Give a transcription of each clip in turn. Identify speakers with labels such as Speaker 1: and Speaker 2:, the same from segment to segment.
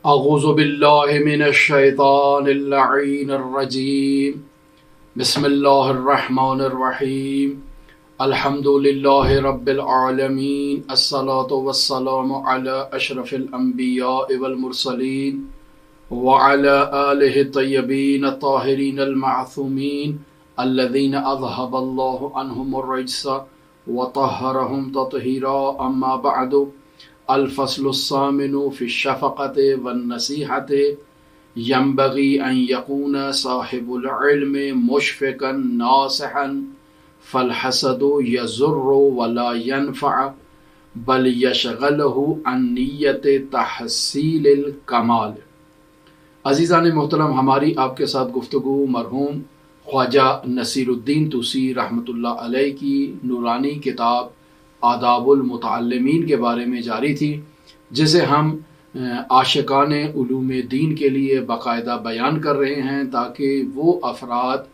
Speaker 1: اعوذ باللہ من الشیطان اللعین الرجیم بسم اللہ الرحمن الرحیم الحمد للہ رب العالمین الصلاة والسلام علی اشرف الانبیاء والمرسلین وعلی آلہ الطیبین الطاہرین المعصومین الذین اذہب اللہ عنہم الرجس وطہرہم تطہیرا اما بعد الفصل الثامن في الشفقة والنصيحة ينبغي أن يكون صاحب العلم مشفقا ناصحا فالحسد يضر ولا ينفع بل يشغله عن نیت تحصیل الکمال۔ عزیزان محترم، ہماری آپ کے ساتھ گفتگو مرحوم خواجہ نصیر الدین طوسی رحمۃ اللہ علیہ کی نورانی کتاب آداب المتعلمین کے بارے میں جاری تھی، جسے ہم عاشقان علوم دین کے لیے باقاعدہ بیان کر رہے ہیں تاکہ وہ افراد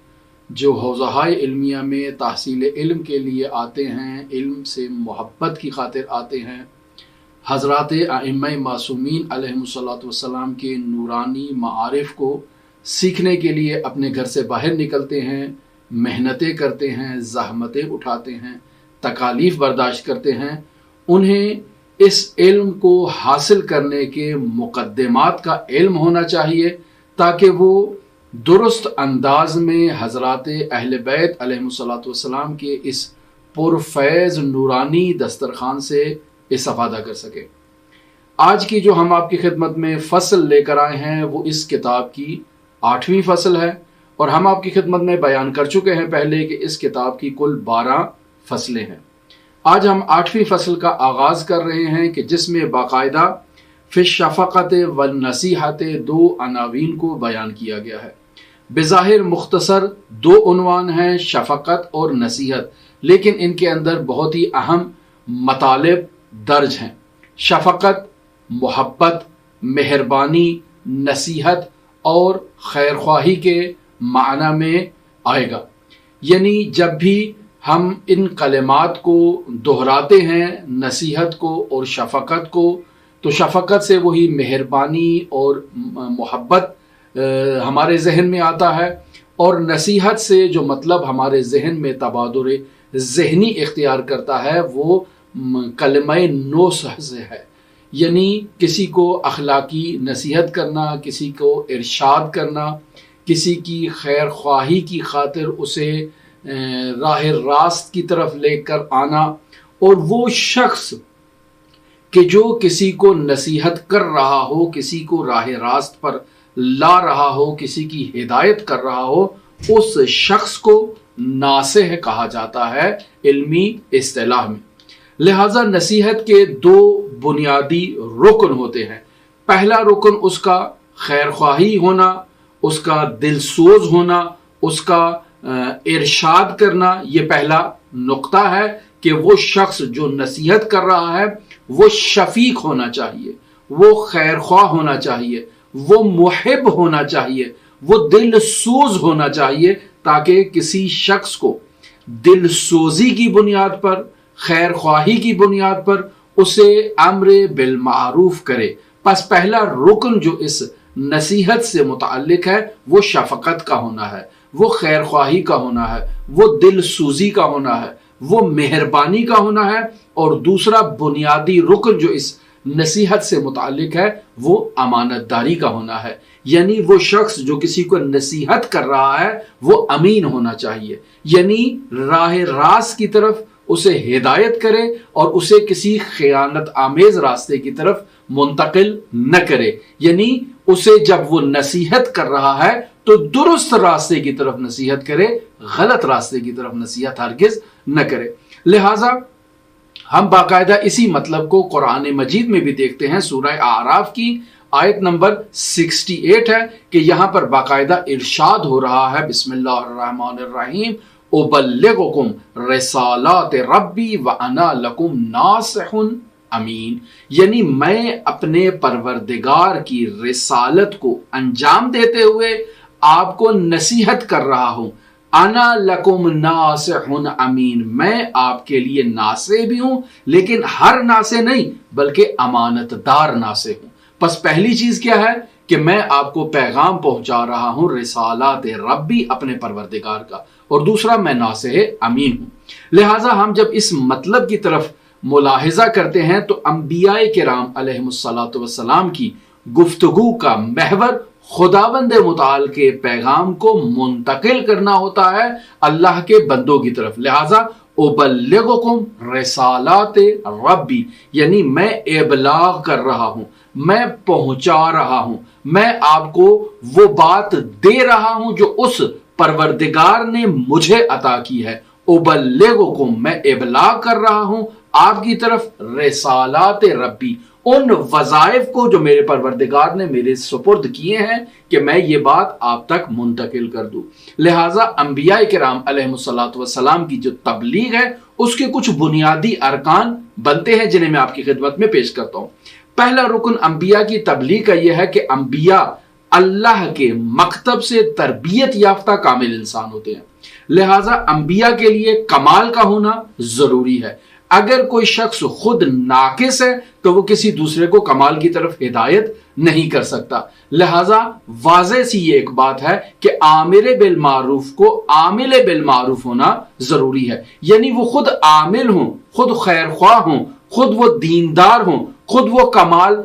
Speaker 1: جو حوزہائے علمیہ میں تحصیل علم کے لیے آتے ہیں، علم سے محبت کی خاطر آتے ہیں، حضرات ائمہ معصومین علیہم الصلوۃ والسلام کے نورانی معارف کو سیکھنے کے لیے اپنے گھر سے باہر نکلتے ہیں، محنتیں کرتے ہیں، زحمتیں اٹھاتے ہیں، تکالیف برداشت کرتے ہیں، انہیں اس علم کو حاصل کرنے کے مقدمات کا علم ہونا چاہیے تاکہ وہ درست انداز میں حضرات اہل بیت علیہم الصلوۃ والسلام کے اس پرفیض نورانی دسترخوان سے استفادہ کر سکے۔ آج کی جو ہم آپ کی خدمت میں فصل لے کر آئے ہیں وہ اس کتاب کی 8ویں فصل ہے، اور ہم آپ کی خدمت میں بیان کر چکے ہیں پہلے کہ اس کتاب کی کل 12 فصلیں ہیں۔ آج ہم 8ویں فصل کا آغاز کر رہے ہیں کہ جس میں باقاعدہ فی الشفقۃ والنصیحۃ 2 عناوین کو بیان کیا گیا ہے۔ بظاہر مختصر 2 عنوان ہیں، شفقت اور نصیحت، لیکن ان کے اندر بہت ہی اہم مطالب درج ہیں۔ شفقت محبت، مہربانی، نصیحت اور خیرخواہی کے معنی میں آئے گا، یعنی جب بھی ہم ان کلمات کو دہراتے ہیں، نصیحت کو اور شفقت کو، تو شفقت سے وہی مہربانی اور محبت ہمارے ذہن میں آتا ہے، اور نصیحت سے جو مطلب ہمارے ذہن میں تبادر ذہنی اختیار کرتا ہے وہ کلمہ نصح سے ہے، یعنی کسی کو اخلاقی نصیحت کرنا، کسی کو ارشاد کرنا، کسی کی خیر خواہی کی خاطر اسے راہ راست کی طرف لے کر آنا، اور وہ شخص کہ جو کسی کو نصیحت کر رہا ہو، کسی کو راہ راست پر لا رہا ہو، کسی کی ہدایت کر رہا ہو، اس شخص کو ناصح کہا جاتا ہے علمی اصطلاح میں۔ لہٰذا نصیحت کے 2 بنیادی رکن ہوتے ہیں۔ پہلا رکن اس کا خیر خواہی ہونا، اس کا دل سوز ہونا، اس کا ارشاد کرنا، یہ پہلا نقطہ ہے کہ وہ شخص جو نصیحت کر رہا ہے وہ شفیق ہونا چاہیے، وہ خیر خواہ ہونا چاہیے، وہ محب ہونا چاہیے، وہ دل سوز ہونا چاہیے، تاکہ کسی شخص کو دل سوزی کی بنیاد پر، خیر خواہی کی بنیاد پر اسے امر بالمعروف کرے۔ پس پہلا رکن جو اس نصیحت سے متعلق ہے وہ شفقت کا ہونا ہے، وہ خیر خواہی کا ہونا ہے، وہ دل سوزی کا ہونا ہے، وہ مہربانی کا ہونا ہے، اور دوسرا بنیادی رکن جو اس نصیحت سے متعلق ہے وہ امانت داری کا ہونا ہے، یعنی وہ شخص جو کسی کو نصیحت کر رہا ہے وہ امین ہونا چاہیے، یعنی راہ راست کی طرف اسے ہدایت کرے اور اسے کسی خیانت آمیز راستے کی طرف منتقل نہ کرے، یعنی اسے جب وہ نصیحت کر رہا ہے تو درست راستے کی طرف نصیحت کرے، غلط راستے کی طرف نصیحت ہرگز نہ کرے۔ لہٰذا ہم باقاعدہ اسی مطلب کو قرآن مجید میں بھی دیکھتے ہیں۔ سورہ اعراف کی آیت نمبر 68 ہے کہ یہاں پر باقاعدہ ارشاد ہو رہا ہے، بسم اللہ الرحمن الرحیم، ابلغکم رسالات ربی وانا لکم ناصح امین، یعنی میں اپنے پروردگار کی رسالت کو انجام دیتے ہوئے آپ کو نصیحت کر رہا ہوں۔ انا لکم ناصح امین، میں آپ کے لیے ناصح بھی ہوں، لیکن ہر ناصح نہیں بلکہ امانت دار ناصح ہوں۔ پس پہلی چیز کیا ہے کہ میں آپ کو پیغام پہنچا رہا ہوں رسالات ربی، اپنے پروردگار کا، اور دوسرا میں ناصح امین ہوں۔ لہٰذا ہم جب اس مطلب کی طرف ملاحظہ کرتے ہیں تو انبیاء کرام علیہم الصلاۃ والسلام کی گفتگو کا محور خداوند متعال کے پیغام کو منتقل کرنا ہوتا ہے اللہ کے بندوں کی طرف۔ لہٰذا ابلغکم رسالات ربی، یعنی میں ابلاغ کر رہا ہوں، میں پہنچا رہا ہوں، میں آپ کو وہ بات دے رہا ہوں جو اس پروردگار نے مجھے عطا کی ہے۔ ابلغکم، میں ابلاغ کر رہا ہوں آپ کی طرف رسالات ربی، ان وظائف کو جو میرے پروردگار نے میرے سپرد کیے ہیں کہ میں یہ بات آپ تک منتقل کر دوں۔ لہٰذا انبیاء کرام علیہم الصلاۃ والسلام کی جو تبلیغ ہے اس کے کچھ بنیادی ارکان بنتے ہیں جنہیں میں آپ کی خدمت میں پیش کرتا ہوں۔ پہلا رکن انبیاء کی تبلیغ کا یہ ہے کہ انبیاء اللہ کے مکتب سے تربیت یافتہ کامل انسان ہوتے ہیں۔ لہٰذا انبیاء کے لیے کمال کا ہونا ضروری ہے۔ اگر کوئی شخص خود ناقص ہے تو وہ کسی دوسرے کو کمال کی طرف ہدایت نہیں کر سکتا۔ لہٰذا واضح سی یہ ایک بات ہے کہ عامر بالمعروف کو عامل بالمعروف ہونا ضروری ہے، یعنی وہ خود عامل ہوں، خود خیر خواہ ہوں، خود وہ دیندار ہوں، خود وہ کمال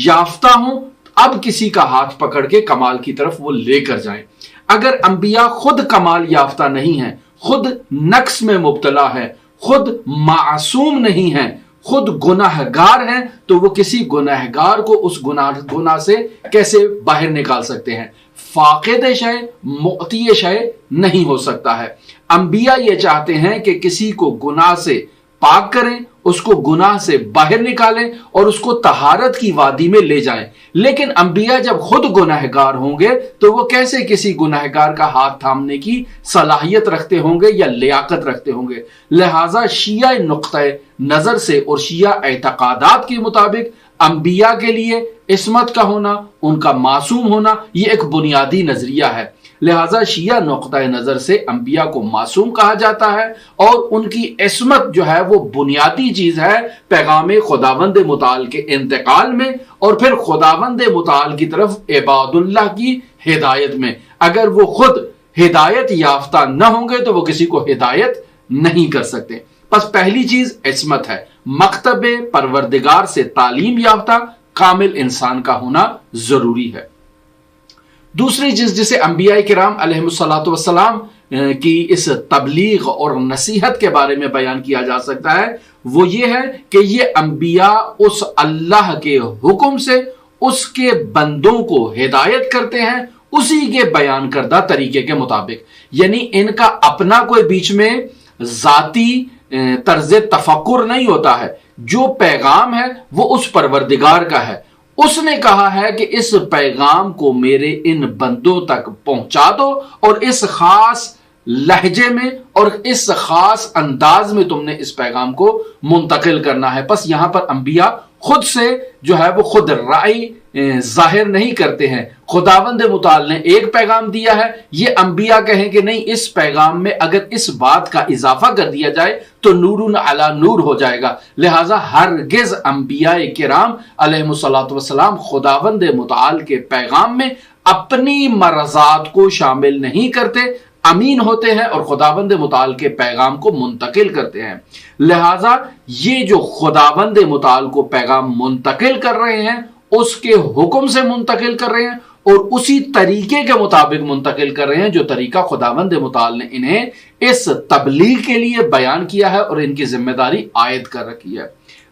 Speaker 1: یافتہ ہوں، اب کسی کا ہاتھ پکڑ کے کمال کی طرف وہ لے کر جائیں۔ اگر انبیاء خود کمال یافتہ نہیں ہیں، خود نقص میں مبتلا ہے، خود معصوم نہیں ہیں، خود گناہگار ہیں، تو وہ کسی گناہگار کو اس گناہ سے کیسے باہر نکال سکتے ہیں؟ فاقد شے معطی شے نہیں ہو سکتا ہے۔ انبیاء یہ چاہتے ہیں کہ کسی کو گناہ سے پاک کریں، اس کو گناہ سے باہر نکالیں اور اس کو طہارت کی وادی میں لے جائیں، لیکن انبیاء جب خود گناہگار ہوں گے تو وہ کیسے کسی گناہگار کا ہاتھ تھامنے کی صلاحیت رکھتے ہوں گے یا لیاقت رکھتے ہوں گے؟ لہٰذا شیعہ نقطۂ نظر سے اور شیعہ اعتقادات کے مطابق انبیاء کے لیے عصمت کا ہونا، ان کا معصوم ہونا، یہ ایک بنیادی نظریہ ہے۔ لہٰذا شیعہ نقطۂ نظر سے انبیاء کو معصوم کہا جاتا ہے اور ان کی عصمت جو ہے وہ بنیادی چیز ہے پیغام خداوند متعال کے انتقال میں اور پھر خداوند متعال کی طرف عباد اللہ کی ہدایت میں۔ اگر وہ خود ہدایت یافتہ نہ ہوں گے تو وہ کسی کو ہدایت نہیں کر سکتے۔ پس پہلی چیز عصمت ہے، مکتب پروردگار سے تعلیم یافتہ کامل انسان کا ہونا ضروری ہے۔ دوسری چیز جسے انبیاء کرام علیہم الصلاۃ والسلام کی اس تبلیغ اور نصیحت کے بارے میں بیان کیا جا سکتا ہے وہ یہ ہے کہ یہ انبیاء اس اللہ کے حکم سے اس کے بندوں کو ہدایت کرتے ہیں اسی کے بیان کردہ طریقے کے مطابق، یعنی ان کا اپنا کوئی بیچ میں ذاتی طرز تفکر نہیں ہوتا ہے۔ جو پیغام ہے وہ اس پروردگار کا ہے، اس نے کہا ہے کہ اس پیغام کو میرے ان بندوں تک پہنچا دو اور اس خاص لہجے میں اور اس خاص انداز میں تم نے اس پیغام کو منتقل کرنا ہے۔ پس یہاں پر انبیاء خود سے جو ہے وہ خود رائے ظاہر نہیں کرتے ہیں۔ خداوند متعال نے ایک پیغام دیا ہے، یہ انبیاء کہیں کہ نہیں، اس پیغام میں اگر اس بات کا اضافہ کر دیا جائے تو نور علی نور ہو جائے گا۔ لہٰذا ہرگز انبیاء کرام علیہم الصلاۃ والسلام خداوند متعال کے پیغام میں اپنی مرضات کو شامل نہیں کرتے، امین ہوتے ہیں اور خداوند متعال کے پیغام کو منتقل کرتے ہیں۔ لہٰذا یہ جو خداوند متعال کو پیغام منتقل کر رہے ہیں اس کے حکم سے منتقل کر رہے ہیں اور اسی طریقے کے مطابق منتقل کر رہے ہیں جو طریقہ خداوند متعال نے انہیں اس تبلیغ کے لیے بیان کیا ہے اور ان کی ذمہ داری عائد کر رکھی ہے۔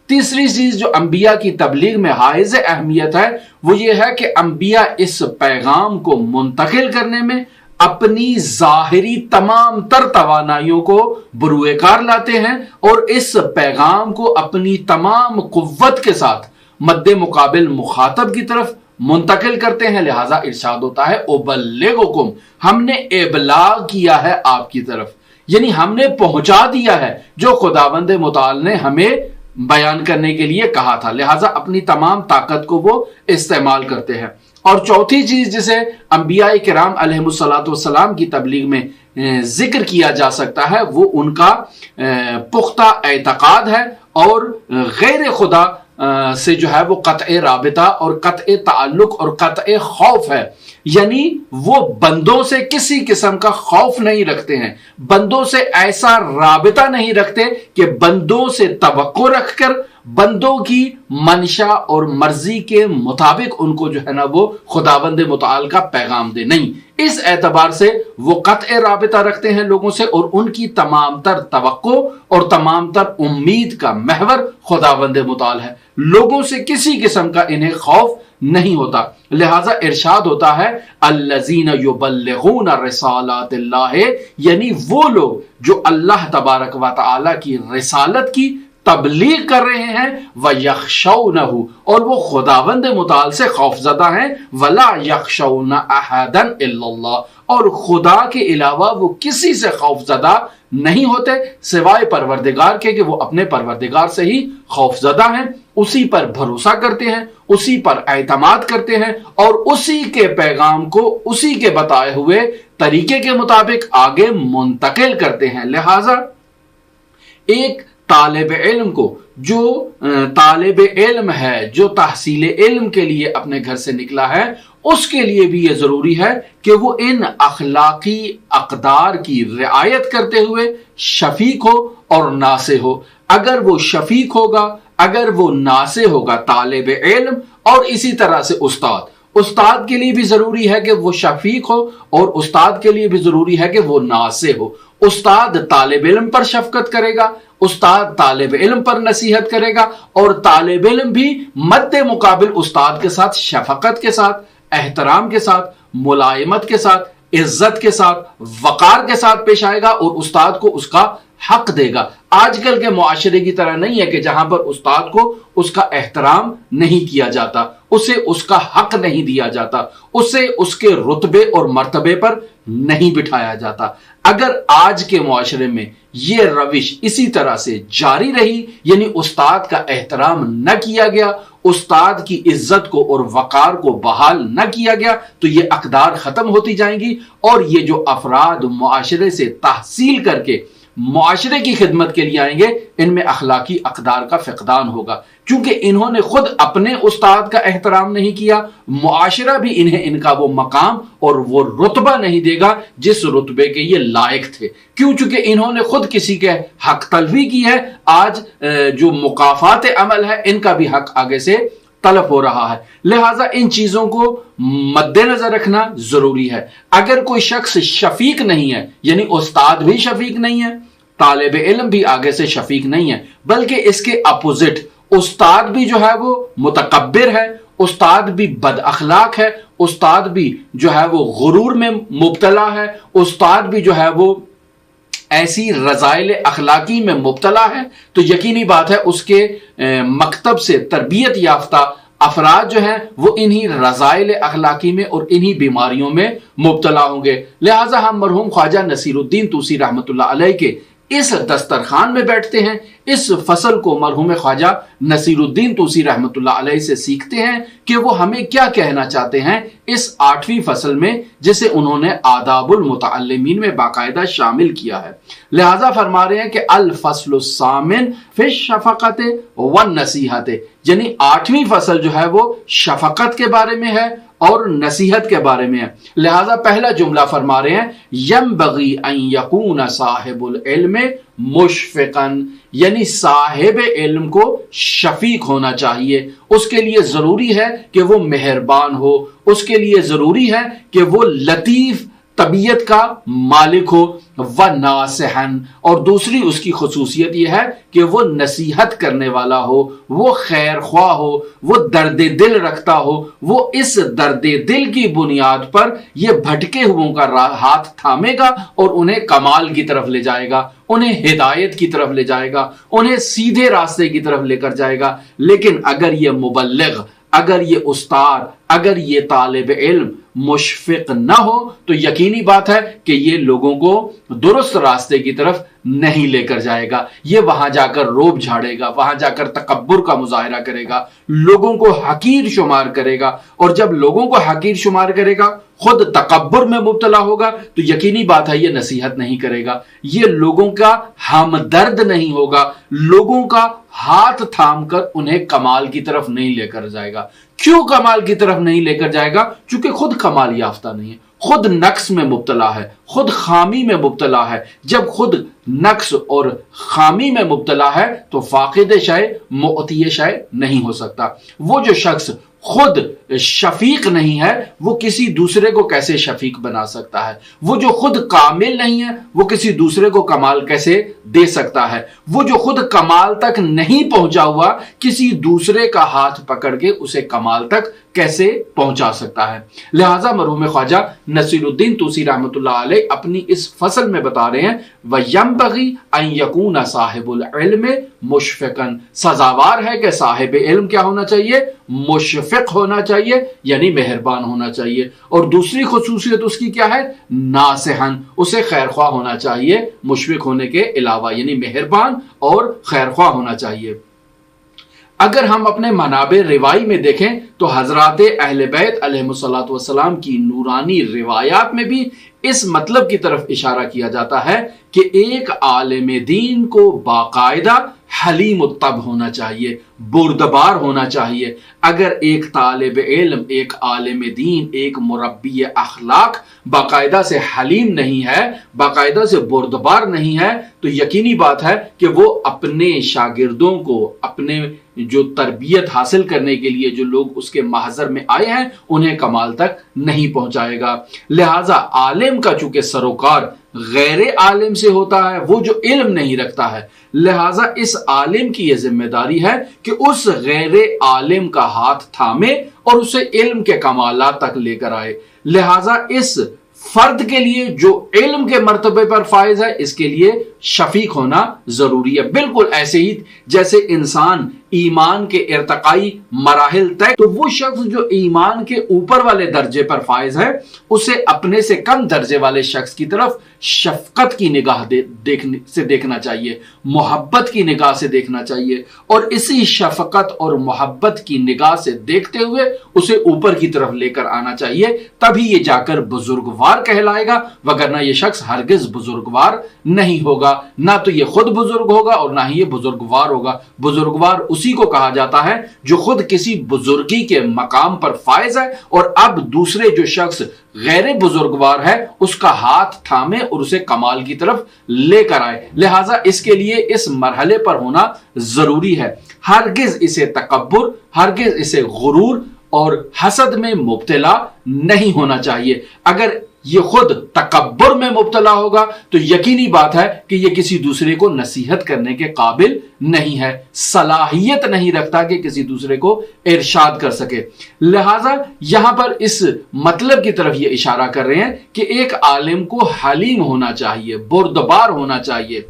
Speaker 1: تیسری چیز جو انبیاء کی تبلیغ میں حائز اہمیت ہے وہ یہ ہے کہ انبیاء اس پیغام کو منتقل کرنے میں اپنی ظاہری تمام تر توانائیوں کو بروئے کار لاتے ہیں اور اس پیغام کو اپنی تمام قوت کے ساتھ مد مقابل مخاطب کی طرف منتقل کرتے ہیں۔ لہٰذا ارشاد ہوتا ہے ابلغکم، ہم نے ابلاغ کیا ہے آپ کی طرف، یعنی ہم نے پہنچا دیا ہے جو خداوند متعال نے ہمیں بیان کرنے کے لیے کہا تھا۔ لہٰذا اپنی تمام طاقت کو وہ استعمال کرتے ہیں۔ اور چوتھی چیز جسے انبیاء کرام علیہم الصلاۃ والسلام کی تبلیغ میں ذکر کیا جا سکتا ہے وہ ان کا پختہ اعتقاد ہے اور غیر خدا سے جو ہے وہ قطع رابطہ اور قطع تعلق اور قطع خوف ہے، یعنی وہ بندوں سے کسی قسم کا خوف نہیں رکھتے ہیں، بندوں سے ایسا رابطہ نہیں رکھتے کہ بندوں سے توقع رکھ کر بندوں کی منشا اور مرضی کے مطابق ان کو جو ہے نا وہ خداوند متعال کا پیغام دے، نہیں، اس اعتبار سے وہ قطع رابطہ رکھتے ہیں لوگوں سے، اور ان کی تمام تر توقع اور تمام تر امید کا محور خداوند متعال ہے، لوگوں سے کسی قسم کا انہیں خوف نہیں ہوتا۔ لہذا ارشاد ہوتا ہے الذین یبلغون رسالات اللہ، یعنی وہ لوگ جو اللہ تبارک و تعالی کی رسالت کی تبلیغ کر رہے ہیں، وَيَخْشَوْنَهُ، اور وہ خداوند متعال سے خوف زدہ ہیں، وَلَا يَخْشَوْنَ أَحَدًا إِلَّا اللَّهُ، اور خدا کے علاوہ وہ کسی سے خوف زدہ نہیں ہوتے سوائے پروردگار کے، کہ وہ اپنے پروردگار سے ہی خوف زدہ ہیں، اسی پر بھروسہ کرتے ہیں، اسی پر اعتماد کرتے ہیں، اور اسی کے پیغام کو اسی کے بتائے ہوئے طریقے کے مطابق آگے منتقل کرتے ہیں۔ لہذا ایک طالب علم کو، جو طالب علم ہے، جو تحصیل علم کے لیے اپنے گھر سے نکلا ہے، اس کے لیے بھی یہ ضروری ہے کہ وہ ان اخلاقی اقدار کی رعایت کرتے ہوئے شفیق ہو اور ناصح ہو۔ اگر وہ شفیق ہوگا، اگر وہ ناصح ہوگا طالب علم، اور اسی طرح سے استاد کے لیے بھی ضروری ہے کہ وہ شفیق ہو، اور استاد کے لیے بھی ضروری ہے کہ وہ ناصح ہو۔ استاد طالب علم پر شفقت کرے گا، استاد طالب علم پر نصیحت کرے گا، اور طالب علم بھی مد مقابل استاد کے ساتھ شفقت کے ساتھ، احترام کے ساتھ، ملائمت کے ساتھ، عزت کے ساتھ، وقار کے ساتھ پیش آئے گا، اور استاد کو اس کا حق دے گا۔ آج کل کے معاشرے کی طرح نہیں ہے کہ جہاں پر استاد کو اس کا احترام نہیں کیا جاتا، اسے اس کا حق نہیں دیا جاتا، اسے اس کے رتبے اور مرتبے پر نہیں بٹھایا جاتا۔ اگر آج کے معاشرے میں یہ روش اسی طرح سے جاری رہی، یعنی استاد کا احترام نہ کیا گیا، استاد کی عزت کو اور وقار کو بحال نہ کیا گیا، تو یہ اقدار ختم ہوتی جائیں گی، اور یہ جو افراد معاشرے سے تحصیل کر کے معاشرے کی خدمت کے لیے آئیں گے، ان میں اخلاقی اقدار کا فقدان ہوگا، کیونکہ انہوں نے خود اپنے استاد کا احترام نہیں کیا، معاشرہ بھی انہیں ان کا وہ مقام اور وہ رتبہ نہیں دے گا جس رتبے کے یہ لائق تھے، کیوں؟ چونکہ انہوں نے خود کسی کے حق طلبی کی ہے۔ آج جو مقافات عمل ہے، ان کا بھی حق آگے سے طلب ہو رہا ہے۔ لہٰذا ان چیزوں کو مد نظر رکھنا ضروری ہے۔ اگر کوئی شخص شفیق نہیں ہے، یعنی استاد بھی شفیق نہیں ہے، طالب علم بھی آگے سے شفیق نہیں ہے، بلکہ اس کے اپوزٹ استاد بھی جو ہے وہ متکبر ہے، استاد بھی بد اخلاق ہے، استاد بھی جو ہے وہ غرور میں مبتلا ہے، استاد بھی جو ہے وہ ایسی رذائل اخلاقی میں مبتلا ہے، تو یقینی بات ہے اس کے مکتب سے تربیت یافتہ افراد جو ہیں وہ انہی رذائل اخلاقی میں اور انہی بیماریوں میں مبتلا ہوں گے۔ لہٰذا ہم مرحوم خواجہ نصیر الدین طوسی رحمۃ اللہ علیہ کے اس دسترخوان میں بیٹھتے ہیں، اس فصل کو مرحوم خواجہ نصیر الدین طوسی رحمۃ اللہ علیہ سے سیکھتے ہیں کہ وہ ہمیں کیا کہنا چاہتے ہیں اس 8ویں فصل میں، جسے انہوں نے آداب المتعلمین میں باقاعدہ شامل کیا ہے۔ لہذا فرما رہے ہیں کہ الفصل الثامن فی الشفقۃ والنصیحۃ، یعنی 8ویں فصل جو ہے وہ شفقت کے بارے میں ہے اور نصیحت کے بارے میں ہے۔ لہذا پہلا جملہ فرما رہے ہیں ینبغی ان یکون صاحب العلم مشفقا، یعنی صاحب علم کو شفیق ہونا چاہیے، اس کے لیے ضروری ہے کہ وہ مہربان ہو، اس کے لیے ضروری ہے کہ وہ لطیف طبیعت کا مالک ہو، وَنَاصِحًا، اور دوسری اس کی خصوصیت یہ ہے کہ وہ نصیحت کرنے والا ہو، وہ خیر خواہ ہو، وہ درد دل رکھتا ہو، وہ اس درد دل کی بنیاد پر یہ بھٹکے ہوئوں کا ہاتھ تھامے گا اور انہیں کمال کی طرف لے جائے گا، انہیں ہدایت کی طرف لے جائے گا، انہیں سیدھے راستے کی طرف لے کر جائے گا۔ لیکن اگر یہ مبلغ، اگر یہ استاد، اگر یہ طالب علم مشفق نہ ہو تو یقینی بات ہے کہ یہ لوگوں کو درست راستے کی طرف نہیں لے کر جائے گا، یہ وہاں جا کر روب جھاڑے گا، وہاں جا کر تکبر کا مظاہرہ کرے گا، لوگوں کو حقیر شمار کرے گا، اور جب لوگوں کو حقیر شمار کرے گا، خود تکبر میں مبتلا ہوگا، تو یقینی بات ہے یہ نصیحت نہیں کرے گا، یہ لوگوں کا ہمدرد نہیں ہوگا، لوگوں کا ہاتھ تھام کر انہیں کمال کی طرف نہیں لے کر جائے گا۔ کیوں کمال کی طرف نہیں لے کر جائے گا؟ چونکہ خود کمال یافتہ نہیں ہے، خود نقص میں مبتلا ہے، خود خامی میں مبتلا ہے۔ جب خود نقص اور خامی میں مبتلا ہے تو فاقد شے معطی شے نہیں ہو سکتا۔ وہ جو شخص خود شفیق نہیں ہے وہ کسی دوسرے کو کیسے شفیق بنا سکتا ہے؟ وہ جو خود کامل نہیں ہے وہ کسی دوسرے کو کمال کیسے دے سکتا ہے؟ وہ جو خود کمال تک نہیں پہنچا ہوا کسی دوسرے کا ہاتھ پکڑ کے اسے کمال تک کیسے پہنچا سکتا ہے؟ لہٰذا مرحوم خواجہ نصیر الدین طوسی رحمۃ اللہ علیہ اپنی اس فصل میں بتا رہے ہیں وَيَنبَغِي أَن يَكُونَ صاحب العلم مشفقاً، سزاوار ہے کہ صاحب علم کیا ہونا چاہیے؟ مشفق ہونا چاہیے، یعنی مہربان ہونا چاہیے۔ اور دوسری خصوصیت اس کی کیا ہے؟ ناصحاً، اسے خیرخواہ ہونا چاہیے، مشفق ہونے کے علاوہ یعنی مہربان اور خیرخواہ ہونا چاہیے۔ اگر ہم اپنے منابع روائی میں دیکھیں تو حضرات اہل بیت علیہ الصلوۃ والسلام کی نورانی روایات میں بھی اس مطلب کی طرف اشارہ کیا جاتا ہے کہ ایک عالم دین کو باقاعدہ حلیم الطبع ہونا چاہیے، بردبار ہونا چاہیے۔ اگر ایک طالب علم، ایک عالم دین، ایک مربی اخلاق باقاعدہ سے حلیم نہیں ہے، باقاعدہ سے بردبار نہیں ہے تو یقینی بات ہے کہ وہ اپنے شاگردوں کو، اپنے جو تربیت حاصل کرنے کے لیے جو لوگ اس کے محضر میں آئے ہیں انہیں کمال تک نہیں پہنچائے گا۔ لہٰذا عالم کا چونکہ سروکار غیر عالم سے ہوتا ہے، وہ جو علم نہیں رکھتا ہے، لہٰذا اس عالم کی یہ ذمہ داری ہے کہ اس غیر عالم کا ہاتھ تھامے اور اسے علم کے کمالات تک لے کر آئے۔ لہٰذا اس فرد کے لیے جو علم کے مرتبے پر فائز ہے اس کے لیے شفیق ہونا ضروری ہے۔ بالکل ایسے ہی جیسے انسان ایمان کے ارتقائی مراحل طے، تو وہ شخص جو ایمان کے اوپر والے درجے پر فائز ہے اسے اپنے سے کم درجے والے شخص کی طرف شفقت کی نگاہ سے دیکھنا چاہیے، محبت کی نگاہ سے دیکھنا چاہیے، اور اسی شفقت اور محبت کی نگاہ سے دیکھتے ہوئے اسے اوپر کی طرف لے کر آنا چاہیے، تبھی یہ جا کر بزرگوار کہلائے گا، وگرنہ یہ شخص ہرگز بزرگوار نہیں ہوگا۔ نہ تو یہ خود بزرگ ہوگا اور نہ ہی یہ بزرگوار ہوگا۔ بزرگوار اسی کو کہا جاتا ہے جو خود کسی بزرگی کے مقام پر فائز ہے اور اب دوسرے جو شخص غیر بزرگوار ہے اس کا ہاتھ تھامے اور اسے کمال کی طرف لے کر آئے۔ لہٰذا اس کے لیے اس مرحلے پر ہونا ضروری ہے۔ ہرگز اسے تکبر، ہرگز اسے غرور اور حسد میں مبتلا نہیں ہونا چاہیے۔ اگر یہ خود تکبر میں مبتلا ہوگا تو یقینی بات ہے کہ یہ کسی دوسرے کو نصیحت کرنے کے قابل نہیں ہے، صلاحیت نہیں رکھتا کہ کسی دوسرے کو ارشاد کر سکے۔ لہٰذا یہاں پر اس مطلب کی طرف یہ اشارہ کر رہے ہیں کہ ایک عالم کو حلیم ہونا چاہیے، بردبار ہونا چاہیے،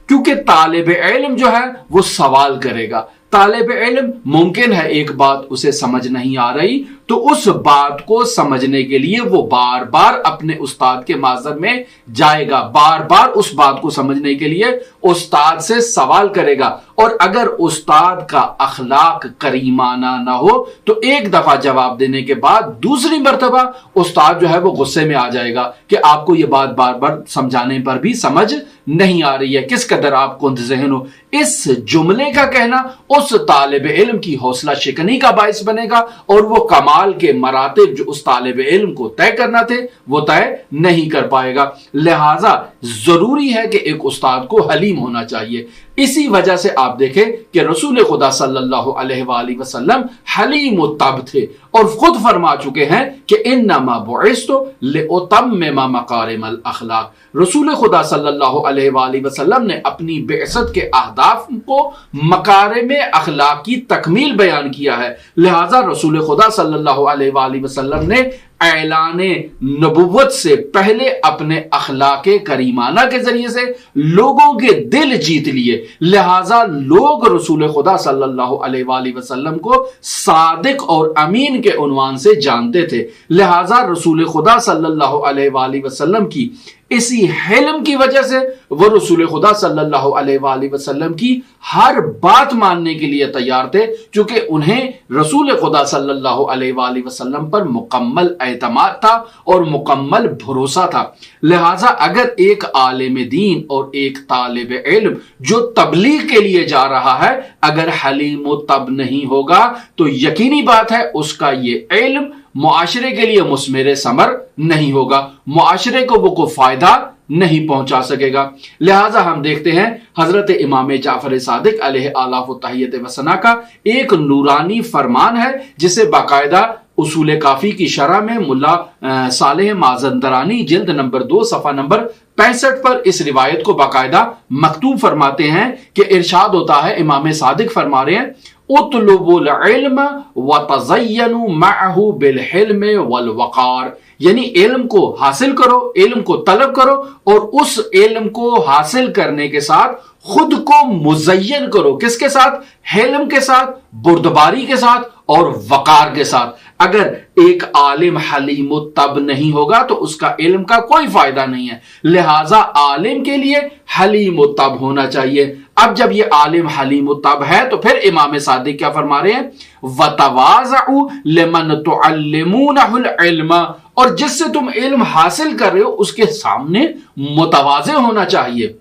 Speaker 1: کیونکہ طالب علم جو ہے وہ سوال کرے گا۔ طالب علم ممکن ہے ایک بات اسے سمجھ نہیں آ رہی تو اس بات کو سمجھنے کے لیے وہ بار بار اپنے استاد کے محضر میں جائے گا، بار بار اس بات کو سمجھنے کے لیے استاد سے سوال کرے گا، اور اگر استاد کا اخلاق کریمانہ نہ ہو تو ایک دفعہ جواب دینے کے بعد دوسری مرتبہ استاد جو ہے وہ غصے میں آ جائے گا کہ آپ کو یہ بات بار بار سمجھانے پر بھی سمجھ نہیں آ رہی ہے، کس قدر آپ کند ذہن ہو۔ اس جملے کا کہنا اس طالب علم کی حوصلہ شکنی کا باعث بنے گا اور وہ کمال کے مراتب جو اس طالب علم کو طے کرنا تھے وہ طے نہیں کر پائے گا۔ لہٰذا ضروری ہے کہ ایک استاد کو حلیم ہونا چاہیے۔ اسی وجہ سے آپ دیکھیں کہ رسول خدا صلی اللہ علیہ وآلہ وسلم حلیم الطبع تھے اور خود فرما چکے ہیں کہ انما بعثت لاتمم مکارم الاخلاق۔ رسول خدا صلی اللہ علیہ وآلہ وسلم نے اپنی بعثت کے اہداف کو مکارم اخلاق کی تکمیل بیان کیا ہے۔ لہٰذا رسول خدا صلی اللہ علیہ وآلہ وسلم نے اعلان نبوت سے پہلے اپنے اخلاق کریمانہ کے ذریعے سے لوگوں کے دل جیت لیے۔ لہٰذا لوگ رسول خدا صلی اللہ علیہ وآلہ وسلم کو صادق اور امین کے عنوان سے جانتے تھے۔ لہٰذا رسول خدا صلی اللہ علیہ وآلہ وسلم کی اسی علم کی وجہ سے وہ رسول خدا صلی اللہ علیہ وآلہ وسلم کی ہر بات ماننے کے لیے تیار تھے، چونکہ انہیں رسول خدا صلی اللہ علیہ وآلہ وسلم پر مکمل اعتماد تھا اور مکمل بھروسہ تھا۔ لہٰذا اگر ایک عالم دین اور ایک طالب علم جو تبلیغ کے لیے جا رہا ہے اگر حلیم و تب نہیں ہوگا تو یقینی بات ہے اس کا یہ علم معاشرے کے لیے مثمر ثمر نہیں ہوگا، معاشرے کو وہ کوئی فائدہ نہیں پہنچا سکے گا۔ لہٰذا ہم دیکھتے ہیں حضرت امام جعفر صادق علیہ آلاف و تحیت و ثنا کا ایک نورانی فرمان ہے جسے باقاعدہ اصول کافی کی شرح میں ملا صالح مازندرانی جلد نمبر 2 صفحہ نمبر 65 پر اس روایت کو باقاعدہ مکتوب فرماتے ہیں کہ ارشاد ہوتا ہے، امام صادق فرما رہے ہیں، اطلبوا العلم وتزینوا معه بالحلم والوقار، یعنی علم کو حاصل کرو، علم کو طلب کرو اور اس علم کو حاصل کرنے کے ساتھ خود کو مزین کرو، کس کے ساتھ؟ حلم کے ساتھ، بردباری کے ساتھ اور وقار کے ساتھ۔ اگر ایک عالم حلیم و تب نہیں ہوگا تو اس کا علم کا کوئی فائدہ نہیں ہے، لہٰذا عالم کے لیے حلیم و تب ہونا چاہیے۔ اب جب یہ عالم حلیم و تب ہے تو پھر امام صادق کیا فرما رہے ہیں؟ وَتَوَاضَعُوا لِمَنْ تُعَلِّمُونَهُ الْعِلْمَ، اور جس سے تم علم حاصل کر رہے ہو اس کے سامنے متواضع ہونا چاہیے،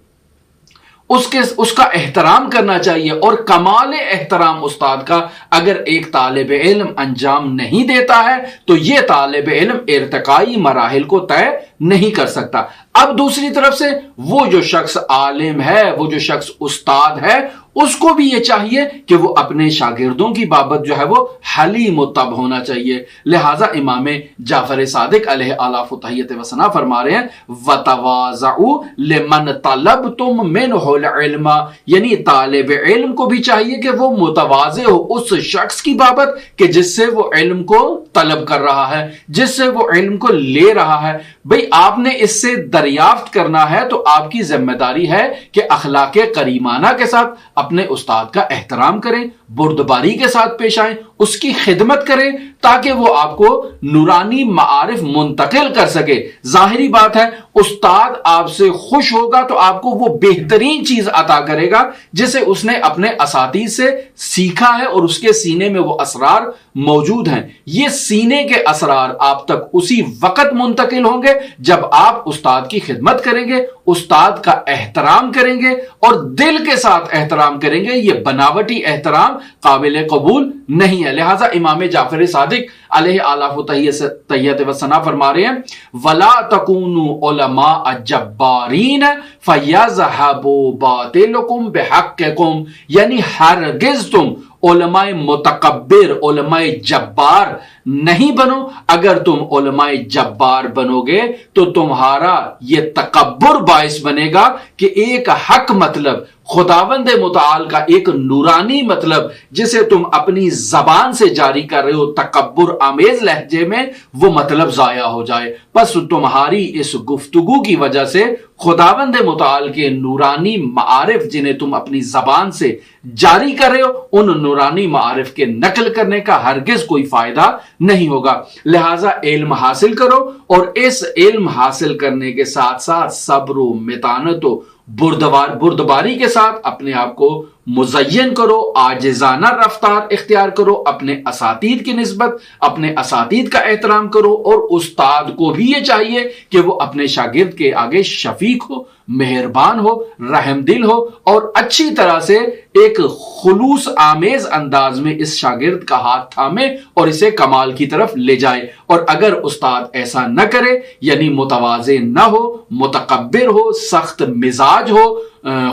Speaker 1: اس کا احترام کرنا چاہیے، اور کمال احترام استاد کا اگر ایک طالب علم انجام نہیں دیتا ہے تو یہ طالب علم ارتقائی مراحل کو طے نہیں کر سکتا۔ اب دوسری طرف سے وہ جو شخص عالم ہے، وہ جو شخص استاد ہے، اس کو بھی یہ چاہیے کہ وہ اپنے شاگردوں کی بابت جو ہے وہ حلیم و تب ہونا چاہیے۔ لہٰذا امام جعفر صادق علیہ آلاف و تحیت و ثنا فرما رہے ہیں وَتَوَاضَعُوا لِمَنْ طَلَبْتُمْ مِنْهُ الْعِلْمَ، یعنی طالب علم کو بھی چاہیے کہ وہ متواضع ہو اس شخص کی بابت کہ جس سے وہ علم کو طلب کر رہا ہے، جس سے وہ علم کو لے رہا ہے۔ بھئی آپ نے اس سے دریافت کرنا ہے تو آپ کی ذمہ داری ہے کہ اخلاق کریمانہ کے ساتھ اپنے استاد کا احترام کریں، بردباری کے ساتھ پیش آئیں، اس کی خدمت کریں تاکہ وہ آپ کو نورانی معارف منتقل کر سکے۔ ظاہری بات ہے استاد آپ سے خوش ہوگا تو آپ کو وہ بہترین چیز عطا کرے گا جسے اس نے اپنے اساتذہ سے سیکھا ہے اور اس کے سینے میں وہ اسرار موجود ہیں۔ یہ سینے کے اسرار آپ تک اسی وقت منتقل ہوں گے جب آپ استاد کی خدمت کریں گے، استاد کا احترام کریں گے اور دل کے ساتھ احترام کریں گے۔ یہ بناوٹی احترام قابل قبول نہیں ہے۔ لہٰذا امام جعفر صادق علیہ آلاف و تحیت و ثنا فرما رہے ہیں وَلَا تَكُونُوا عُلَمَاءَ جَبَّارِينَ فَيَذْهَبُوا بَاطِلُكُمْ بِحَقِّكُمْ، یعنی ہرگز تم علماء متکبر، علماء جبار نہیں بنو۔ اگر تم علماء جبار بنو گے تو تمہارا یہ تکبر باعث بنے گا کہ ایک حق مطلب، خداوند متعال کا ایک نورانی مطلب جسے تم اپنی زبان سے جاری کر رہے ہو تکبر آمیز لہجے میں، وہ مطلب ضائع ہو جائے۔ بس تمہاری اس گفتگو کی وجہ سے خداوند متعال کے نورانی معارف جنہیں تم اپنی زبان سے جاری کر رہے ہو، ان نورانی معارف کے نقل کرنے کا ہرگز کوئی فائدہ نہیں ہوگا۔ لہٰذا علم حاصل کرو اور اس علم حاصل کرنے کے ساتھ ساتھ صبر و متانت و بردباری کے ساتھ اپنے آپ کو مزین کرو، عاجزانہ رفتار اختیار کرو، اپنے اساتید کی نسبت اپنے اساتید کا احترام کرو، اور استاد کو بھی یہ چاہیے کہ وہ اپنے شاگرد کے آگے شفیق ہو، مہربان ہو، رحم دل ہو اور اچھی طرح سے ایک خلوص آمیز انداز میں اس شاگرد کا ہاتھ تھامے اور اسے کمال کی طرف لے جائے۔ اور اگر استاد ایسا نہ کرے، یعنی متواضع نہ ہو، متکبر ہو، سخت مزاج ہو،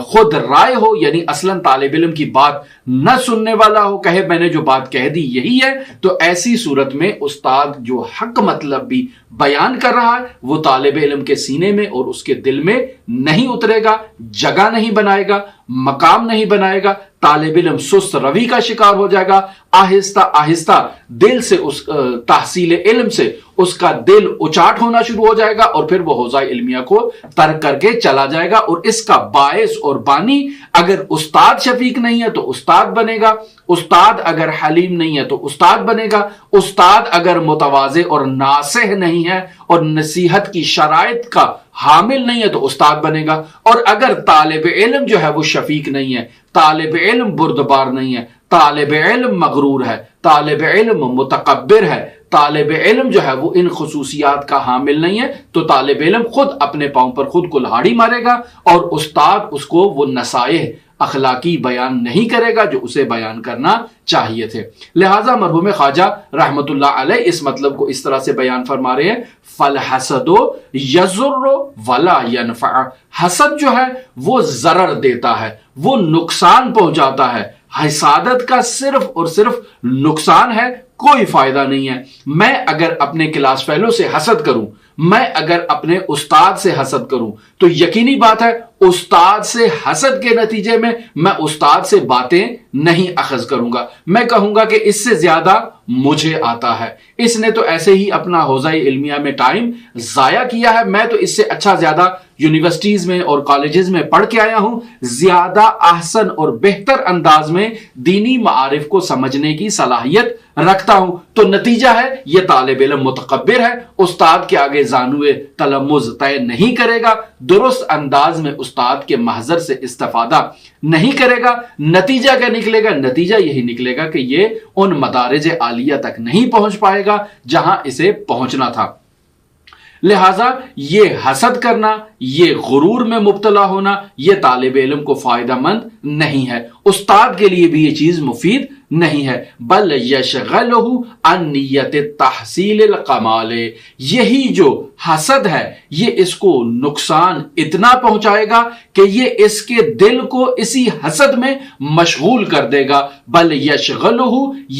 Speaker 1: خود رائے ہو، یعنی اصلاً طالب علم کی بات نہ سننے والا ہو، کہے میں نے جو بات کہہ دی یہی ہے، تو ایسی صورت میں استاد جو حق مطلب بھی بیان کر رہا ہے وہ طالب علم کے سینے میں اور اس کے دل میں نہیں اترے گا، جگہ نہیں بنائے گا، مقام نہیں بنائے گا۔ طالب علم سست روی کا شکار ہو جائے گا، آہستہ آہستہ دل سے اس تحصیل علم سے اس کا دل اچاٹ ہونا شروع ہو جائے گا اور پھر وہ حوزہ علمیہ کو ترک کر کے چلا جائے گا. اور اس کا باعث اور بانی اگر استاد شفیق نہیں ہے تو استاد بنے گا, استاد اگر حلیم نہیں ہے تو استاد بنے گا, استاد اگر متواضع اور ناصح نہیں ہے اور نصیحت کی شرائط کا حامل نہیں ہے تو استاد بنے گا. اور اگر طالب علم جو ہے وہ شفیق نہیں ہے, طالب علم بردبار نہیں ہے, طالب علم مغرور ہے, طالب علم متکبر ہے, طالب علم جو ہے وہ ان خصوصیات کا حامل نہیں ہے, تو طالب علم خود اپنے پاؤں پر خود کلہاڑی مارے گا اور استاد اس کو وہ نصائح اخلاقی بیان نہیں کرے گا جو اسے بیان کرنا چاہیے تھے. لہٰذا مرحوم خواجہ رحمت اللہ علیہ اس مطلب کو اس طرح سے بیان فرما رہے ہیں, فالحسد یضر ولا ینفع. حسد جو ہے وہ ضرر دیتا ہے, وہ نقصان پہنچاتا ہے. حسادت کا صرف اور صرف نقصان ہے, کوئی فائدہ نہیں ہے. میں اگر اپنے کلاس فیلو سے حسد کروں, میں اگر اپنے استاد سے حسد کروں, تو یقینی بات ہے استاد سے حسد کے نتیجے میں استاد سے باتیں نہیں اخذ کروں گا. میں کہوں گا کہ اس سے زیادہ مجھے آتا ہے, اس نے تو ایسے ہی اپنا حوزہ علمیہ میں ٹائم ضائع کیا ہے, میں تو اس سے اچھا زیادہ یونیورسٹیز میں اور کالجز میں پڑھ کے آیا ہوں, زیادہ احسن اور بہتر انداز میں دینی معارف کو سمجھنے کی صلاحیت رکھتا ہوں. تو نتیجہ ہے یہ طالب علم متکبر ہے, استاد کے آگے زانوے تلمذ طے نہیں کرے گا, درست انداز میں استاد کے محضر سے استفادہ نہیں کرے گا. نتیجہ کیا نکلے گا؟ نتیجہ یہی نکلے گا کہ یہ ان مدارج عالیہ تک نہیں پہنچ پائے گا جہاں اسے پہنچنا تھا. لہٰذا یہ حسد کرنا, یہ غرور میں مبتلا ہونا, یہ طالب علم کو فائدہ مند نہیں ہے, استاد کے لیے بھی یہ چیز مفید نہیں ہے. بل یشغلہ عن نیت تحصیل الکمال, یہی جو حسد ہے یہ اس کو نقصان اتنا پہنچائے گا کہ یہ اس کے دل کو اسی حسد میں مشغول کر دے گا. بل یشغلہ,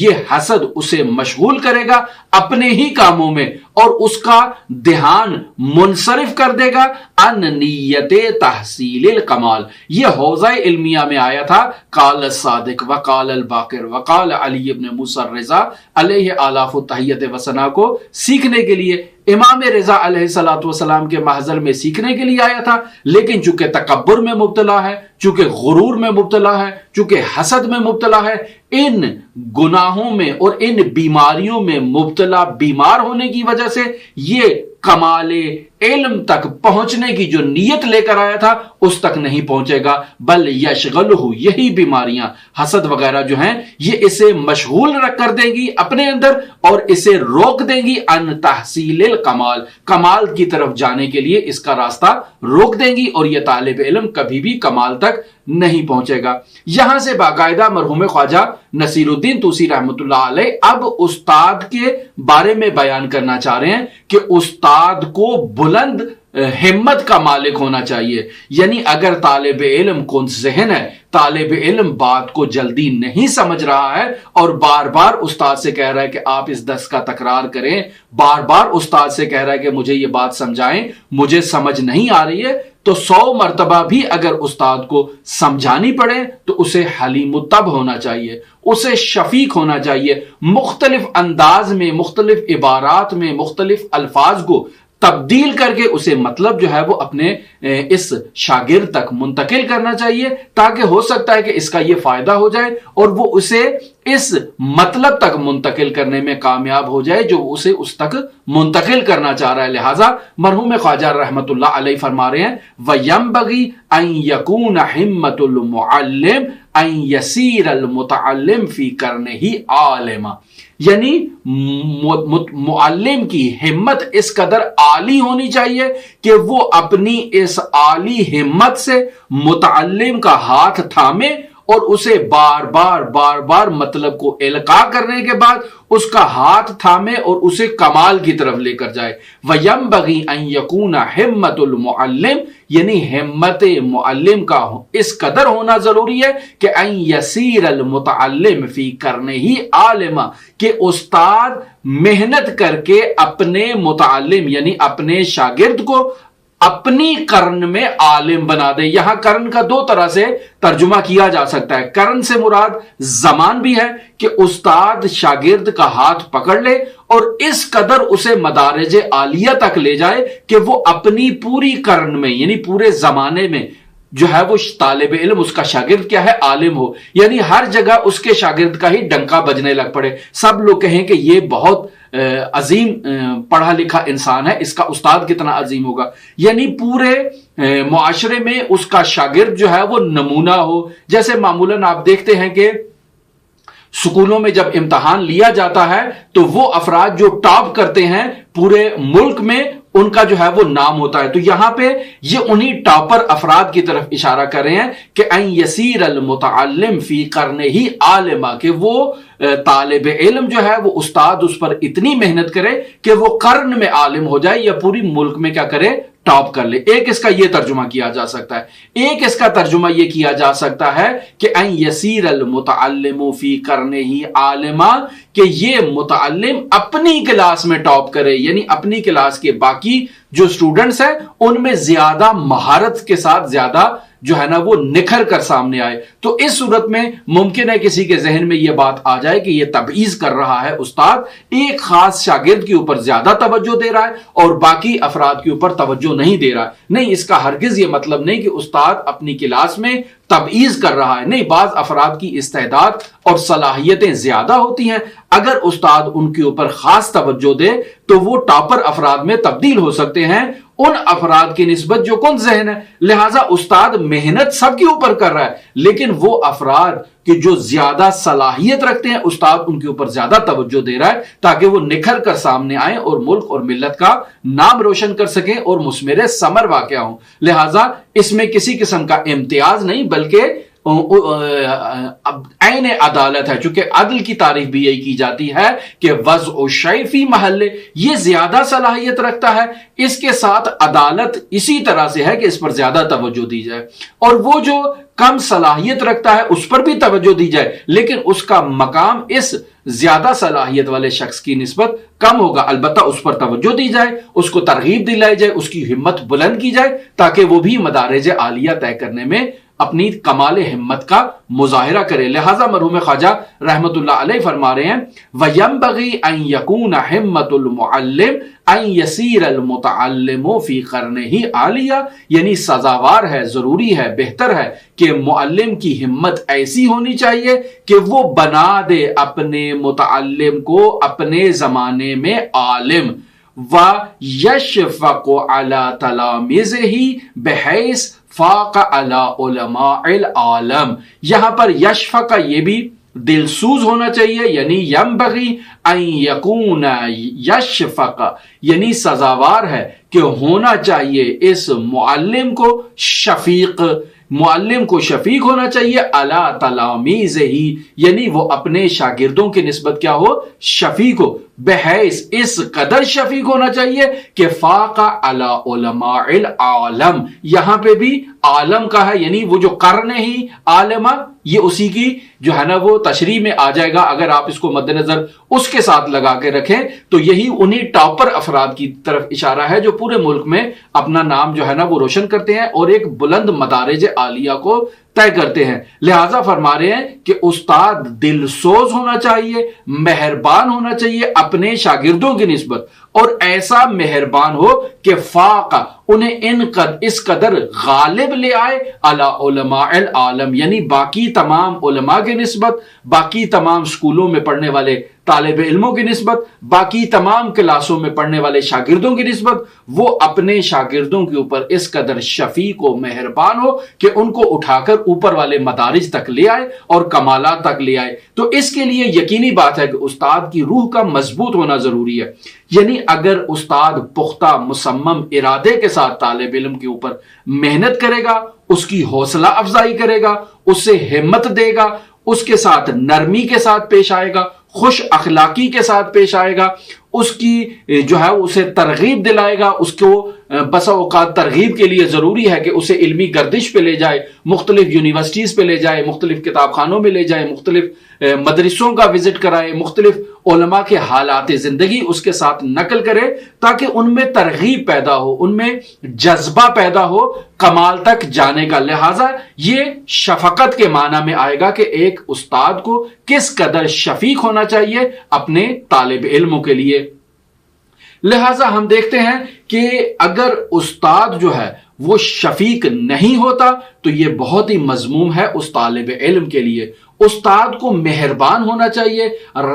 Speaker 1: یہ حسد اسے مشغول کرے گا اپنے ہی کاموں میں اور اس کا دھیان منصرف کر دے گا عن نیت تحصیل الکمال. یہ حوزہ علمیہ میں آیا تھا, قال الصادق وقال الباقر وقال علی ابن موسیٰ الرضا علیہ آلاف التحیت و ثنا کو سیکھنے کے لیے, امام رضا علیہ السلام کے محضر میں سیکھنے کے لیے آیا تھا. لیکن چونکہ تکبر میں مبتلا ہے, چونکہ غرور میں مبتلا ہے, چونکہ حسد میں مبتلا ہے, ان گناہوں میں اور ان بیماریوں میں مبتلا بیمار ہونے کی وجہ سے یہ کمال علم تک پہنچنے کی جو نیت لے کر آیا تھا اس تک نہیں پہنچے گا. بل یشغلہ, یہی بیماریاں حسد وغیرہ جو ہیں یہ اسے مشغول رکھ کر دیں گی اپنے اندر اور اسے روک دیں گی عن تحصیل الکمال, کمال کی طرف جانے کے لیے اس کا راستہ روک دیں گی اور یہ طالب علم کبھی بھی کمال تک نہیں پہنچے گا. یہاں سے باقاعدہ مرحوم خواجہ نصیر الدین طوسی رحمۃ اللہ علیہ اب استاد کے بارے میں بیان کرنا چاہ رہے ہیں کہ استاد کو بلند ہمت کا مالک ہونا چاہیے. یعنی اگر طالب علم کن ذہن ہے, طالب علم بات کو جلدی نہیں سمجھ رہا ہے اور بار بار استاد سے کہہ رہا ہے کہ آپ اس درس کا تکرار کریں, بار بار استاد سے کہہ رہا ہے کہ مجھے یہ بات سمجھائیں, مجھے سمجھ نہیں آ رہی ہے, تو 100 مرتبہ بھی اگر استاد کو سمجھانی پڑے تو اسے حلیم الطبع ہونا چاہیے, اسے شفیق ہونا چاہیے, مختلف انداز میں, مختلف عبارات میں, مختلف الفاظ کو تبدیل کر کے اسے مطلب جو ہے وہ اپنے اس شاگرد تک منتقل کرنا چاہیے, تاکہ ہو سکتا ہے کہ اس کا یہ فائدہ ہو جائے اور وہ اسے اس مطلب تک منتقل کرنے میں کامیاب ہو جائے جو اسے اس تک منتقل کرنا چاہ رہا ہے. لہٰذا مرحوم خواجہ رحمت اللہ علیہ فرما رہے ہیں وَيَنبَغِي أَن يَكُونَ حِمَّةُ الْمُعَلِّمِ أَن يَسِيرَ الْمُتَعَلِّمِ فِي قَرْنِهِ عَالِمًا, یعنی معلم کی ہمت اس قدر عالی ہونی چاہیے کہ وہ اپنی اس عالی ہمت سے متعلم کا ہاتھ تھامے اور اسے بار بار مطلب کو القاء کرنے کے بعد اس کا ہاتھ تھامے اور اسے کمال کی طرف لے کر جائے. وَيَنبَغِي أَن يَكُونَ حِمَّةُ الْمُعَلِّمِ, یعنی ہمت معلم کا اس قدر ہونا ضروری ہے کہ أَن يَسِيرَ الْمُتَعَلِّمِ فِي قَرْنِهِ عَالِمًا, کہ استاد محنت کر کے اپنے متعلم یعنی اپنے شاگرد کو اپنی قرن میں عالم بنا دے۔ یہاں قرن کا دو طرح سے ترجمہ کیا جا سکتا ہے۔ قرن سے مراد زمان بھی ہے کہ استاد شاگرد کا ہاتھ پکڑ لے اور اس قدر اسے مدارج عالیہ تک لے جائے کہ وہ اپنی پوری قرن میں یعنی پورے زمانے میں جو ہے وہ طالب علم اس کا شاگرد کیا ہے عالم ہو، یعنی ہر جگہ اس کے شاگرد کا ہی ڈنکا بجنے لگ پڑے، سب لوگ کہیں کہ یہ بہت عظیم پڑھا لکھا انسان ہے، اس کا استاد کتنا عظیم ہوگا، یعنی پورے معاشرے میں اس کا شاگرد جو ہے وہ نمونہ ہو۔ جیسے معمولاً آپ دیکھتے ہیں کہ سکولوں میں جب امتحان لیا جاتا ہے تو وہ افراد جو ٹاپ کرتے ہیں پورے ملک میں ان کا جو ہے وہ نام ہوتا ہے۔ تو یہاں پہ یہ انہی ٹاپر افراد کی طرف اشارہ کر رہے ہیں کہ ان یسیر المتعلم فی قرنہ عالما، کہ وہ طالب علم جو ہے وہ استاد اس پر اتنی محنت کرے کہ وہ قرن میں عالم ہو جائے یا پوری ملک میں کیا کرے ٹاپ کر لے۔ ایک اس کا یہ ترجمہ کیا جا سکتا ہے۔ ایک اس کا ترجمہ یہ کیا جا سکتا ہے کہ ان یسیر المتعلم فی قرنہ عالما، کہ یہ متعلم اپنی کلاس میں ٹاپ کرے، یعنی اپنی کلاس کے باقی جو سٹوڈنٹس ہیں ان میں زیادہ مہارت کے ساتھ زیادہ جو ہے نا وہ نکھر کر سامنے آئے۔ تو اس صورت میں ممکن ہے کسی کے ذہن میں یہ بات آ جائے کہ یہ تبعیض کر رہا ہے استاد، ایک خاص شاگرد کے اوپر زیادہ توجہ دے رہا ہے اور باقی افراد کے اوپر توجہ نہیں دے رہا ہے۔ نہیں، اس کا ہرگز یہ مطلب نہیں کہ استاد اپنی کلاس میں تبعیض کر رہا ہے، نہیں، بعض افراد کی استعداد اور صلاحیتیں زیادہ ہوتی ہیں، اگر استاد ان کے اوپر خاص توجہ دے تو وہ ٹاپر افراد میں تبدیل ہو سکتے ہیں ان افراد کی نسبت جو کن ذہن ہے۔ لہٰذا استاد محنت سب کے اوپر کر رہا ہے، لیکن وہ افراد کہ جو زیادہ صلاحیت رکھتے ہیں استاد ان کے اوپر زیادہ توجہ دے رہا ہے تاکہ وہ نکھر کر سامنے آئیں اور ملک اور ملت کا نام روشن کر سکیں اور مثمر ثمر واقع ہوں۔ لہٰذا اس میں کسی قسم کا امتیاز نہیں بلکہ عین عدالت ہے، چونکہ عدل کی تعریف بھی یہی کی جاتی ہے کہ وضع الشیء فی محلہ، یہ زیادہ صلاحیت رکھتا ہے، اس کے ساتھ عدالت اسی طرح سے ہے کہ اس پر زیادہ توجہ دی جائے، اور وہ جو کم صلاحیت رکھتا ہے اس پر بھی توجہ دی جائے لیکن اس کا مقام اس زیادہ صلاحیت والے شخص کی نسبت کم ہوگا، البتہ اس پر توجہ دی جائے، اس کو ترغیب دلائی جائے، اس کی ہمت بلند کی جائے تاکہ وہ بھی مدارج عالیہ طے کرنے میں اپنی کمال ہمت کا مظاہرہ کرے۔ لہذا مرحوم خواجہ رحمت اللہ علیہ فرما رہے ہیں وَيَنبَغِي أَن يَكُونَ حِمَّةُ الْمُعَلِّمِ أَن يَسِيرَ الْمُتَعَلِّمُ فِي قَرْنِهِ عَالِيَةً، یعنی سزاوار ہے، ضروری ہے، بہتر ہے کہ معلم کی ہمت ایسی ہونی چاہیے کہ وہ بنا دے اپنے متعلم کو اپنے زمانے میں عالم، وَيَشْفَقُ عَلَى تَلَامِذِهِ بِحَيْث فاق علی علماء العالم، یہاں پر یشفق کا یہ بھی دلسوز ہونا چاہیے، یعنی ینبغی ان یکون یشفق، یعنی سزاوار ہے کہ ہونا چاہیے اس معلم کو شفیق، معلم کو شفیق ہونا چاہیے علی تلامیذہ، یعنی وہ اپنے شاگردوں کی نسبت کیا ہو، شفیق ہو، بحیث اس قدر شفیق ہونا چاہیے کہ فاق علی علماء العالم، یہاں پہ بھی عالم کا ہے، یعنی وہ جو قرن ہی عالمہ، یہ اسی کی جو ہے نا وہ تشریح میں آ جائے گا، اگر آپ اس کو مد نظر اس کے ساتھ لگا کے رکھیں تو یہی انہی ٹاپر افراد کی طرف اشارہ ہے جو پورے ملک میں اپنا نام جو ہے نا وہ روشن کرتے ہیں اور ایک بلند مدارج عالیہ کو طے کرتے ہیں۔ لہٰذا فرما رہے ہیں کہ استاد دل سوز ہونا چاہیے، مہربان ہونا چاہیے اپنے شاگردوں کی نسبت، اور ایسا مہربان ہو کہ فاق انہیں اس قدر غالب لے آئے علی علماء العالم، یعنی باقی تمام علماء کی نسبت، باقی تمام سکولوں میں پڑھنے والے طالب علموں کی نسبت، باقی تمام کلاسوں میں پڑھنے والے شاگردوں کی نسبت، وہ اپنے شاگردوں کے اوپر اس قدر شفیق و مہربان ہو کہ ان کو اٹھا کر اوپر والے مدارج تک لے آئے اور کمالات تک لے آئے۔ تو اس کے لیے یقینی بات ہے کہ استاد کی روح کا مضبوط ہونا ضروری ہے، یعنی اگر استاد پختہ مصمم ارادے کے ساتھ طالب علم کے اوپر محنت کرے گا، اس کی حوصلہ افزائی کرے گا، اسے ہمت دے گا، اس کے ساتھ نرمی کے ساتھ پیش آئے گا، خوش اخلاقی کے ساتھ پیش آئے گا، اس کی جو ہے اسے ترغیب دلائے گا، اس کو بسا اوقات ترغیب کے لیے ضروری ہے کہ اسے علمی گردش پہ لے جائے، مختلف یونیورسٹیز پہ لے جائے، مختلف کتاب خانوں میں لے جائے، مختلف مدرسوں کا وزٹ کرائے، مختلف علماء کے حالات زندگی اس کے ساتھ نقل کرے تاکہ ان میں ترغیب پیدا ہو، ان میں جذبہ پیدا ہو کمال تک جانے کا۔ لہٰذا یہ شفقت کے معنی میں آئے گا کہ ایک استاد کو کس قدر شفیق ہونا چاہیے اپنے طالب علموں کے لیے۔ لہٰذا ہم دیکھتے ہیں کہ اگر استاد جو ہے وہ شفیق نہیں ہوتا تو یہ بہت ہی مذموم ہے اس طالب علم کے لیے۔ استاد کو مہربان ہونا چاہیے،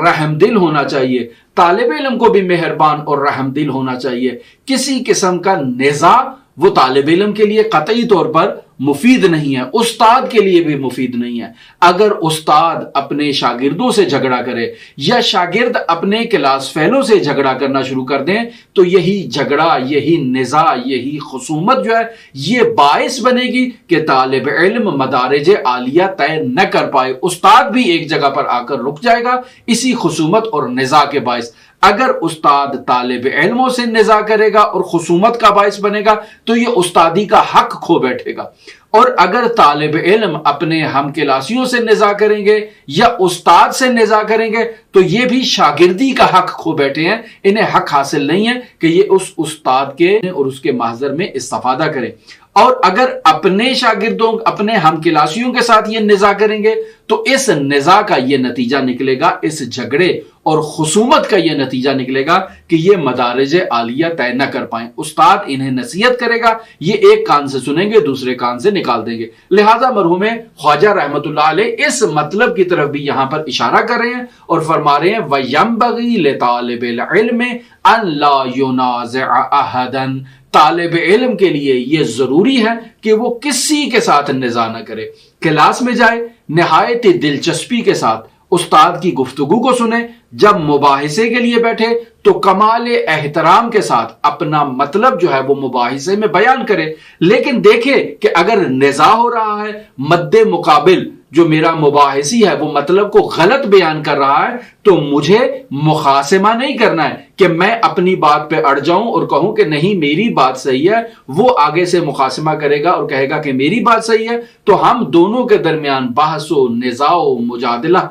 Speaker 1: رحم دل ہونا چاہیے، طالب علم کو بھی مہربان اور رحم دل ہونا چاہیے۔ کسی قسم کا نزاع وہ طالب علم کے لیے قطعی طور پر مفید نہیں ہے، استاد کے لیے بھی مفید نہیں ہے۔ اگر استاد اپنے شاگردوں سے جھگڑا کرے یا شاگرد اپنے کلاس فیلوں سے جھگڑا کرنا شروع کر دیں تو یہی جھگڑا، یہی نزاع، یہی خصومت جو ہے یہ باعث بنے گی کہ طالب علم مدارج عالیہ طے نہ کر پائے، استاد بھی ایک جگہ پر آ کر رک جائے گا اسی خصومت اور نزاع کے باعث۔ اگر استاد طالب علموں سے نزاع کرے گا اور خصومت کا باعث بنے گا تو یہ استادی کا حق کھو بیٹھے گا، اور اگر طالب علم اپنے ہم کلاسیوں سے نزاع کریں گے یا استاد سے نزاع کریں گے تو یہ بھی شاگردی کا حق کھو بیٹھے ہیں، انہیں حق حاصل نہیں ہے کہ یہ اس استاد کے اور اس کے محضر میں استفادہ کریں۔ اور اگر اپنے شاگردوں، اپنے ہم کلاسیوں کے ساتھ یہ نزاع کریں گے تو اس نزاع کا یہ نتیجہ نکلے گا، اس جھگڑے اور خصومت کا یہ نتیجہ نکلے گا کہ یہ مدارج عالیہ طے نہ کر پائیں۔ استاد انہیں نصیحت کرے گا، یہ ایک کان سے سنیں گے دوسرے کان سے نکال دیں گے۔ لہذا مرحوم خواجہ رحمت اللہ علیہ اس مطلب کی طرف بھی یہاں پر اشارہ کر رہے ہیں اور فرما رہے ہیں وَيَنبَغِي لِطَالِبِ الْعِلْمِ أَن لَا يُنَازِعَ أَحَدًا، طالب علم کے لیے یہ ضروری ہے کہ وہ کسی کے ساتھ نزاع نہ کرے، کلاس میں جائے، نہایت دلچسپی کے ساتھ استاد کی گفتگو کو سنے، جب مباحثے کے لیے بیٹھے تو کمال احترام کے ساتھ اپنا مطلب جو ہے وہ مباحثے میں بیان کرے، لیکن دیکھے کہ اگر نزاع ہو رہا ہے، مد مقابل جو میرا مباحثی ہے وہ مطلب کو غلط بیان کر رہا ہے تو مجھے مخاصمہ نہیں کرنا ہے کہ میں اپنی بات پہ اڑ جاؤں اور کہوں کہ نہیں میری بات صحیح ہے، وہ آگے سے مخاصمہ کرے گا اور کہے گا کہ میری بات صحیح ہے، تو ہم دونوں کے درمیان بحث و نزاع و مجادلہ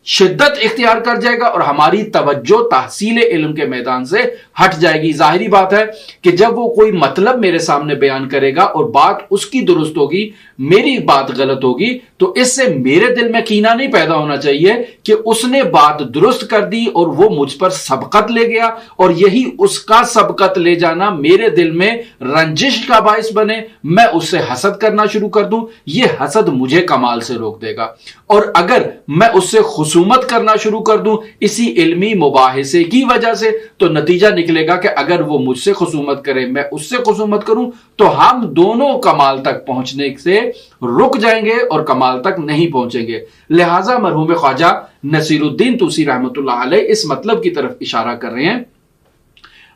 Speaker 1: شدت اختیار کر جائے گا اور ہماری توجہ تحصیل علم کے میدان سے ہٹ جائے گی۔ ظاہری بات ہے کہ جب وہ کوئی مطلب میرے سامنے بیان کرے گا اور بات اس کی درست ہوگی، میری بات غلط ہوگی، تو اس سے میرے دل میں کینہ نہیں پیدا ہونا چاہیے کہ اس نے بات درست کر دی اور وہ مجھ پر سبقت لے گیا، اور یہی اس کا سبقت لے جانا میرے دل میں رنجش کا باعث بنے، میں اس سے حسد کرنا شروع کر دوں، یہ حسد مجھے کمال سے روک دے گا۔ اور اگر میں اس سے خصومت کرنا شروع کر دوں اسی علمی مباحثے کی وجہ سے تو نتیجہ نکلے گا کہ اگر وہ مجھ سے خصومت کرے، میں اس سے خصومت کروں، تو ہم دونوں کمال تک پہنچنے سے رک جائیں گے اور کمال تک نہیں پہنچیں گے۔ لہٰذا مرحوم خواجہ نصیر الدین طوسی رحمۃ اللہ علیہ اس مطلب کی طرف اشارہ کر رہے ہیں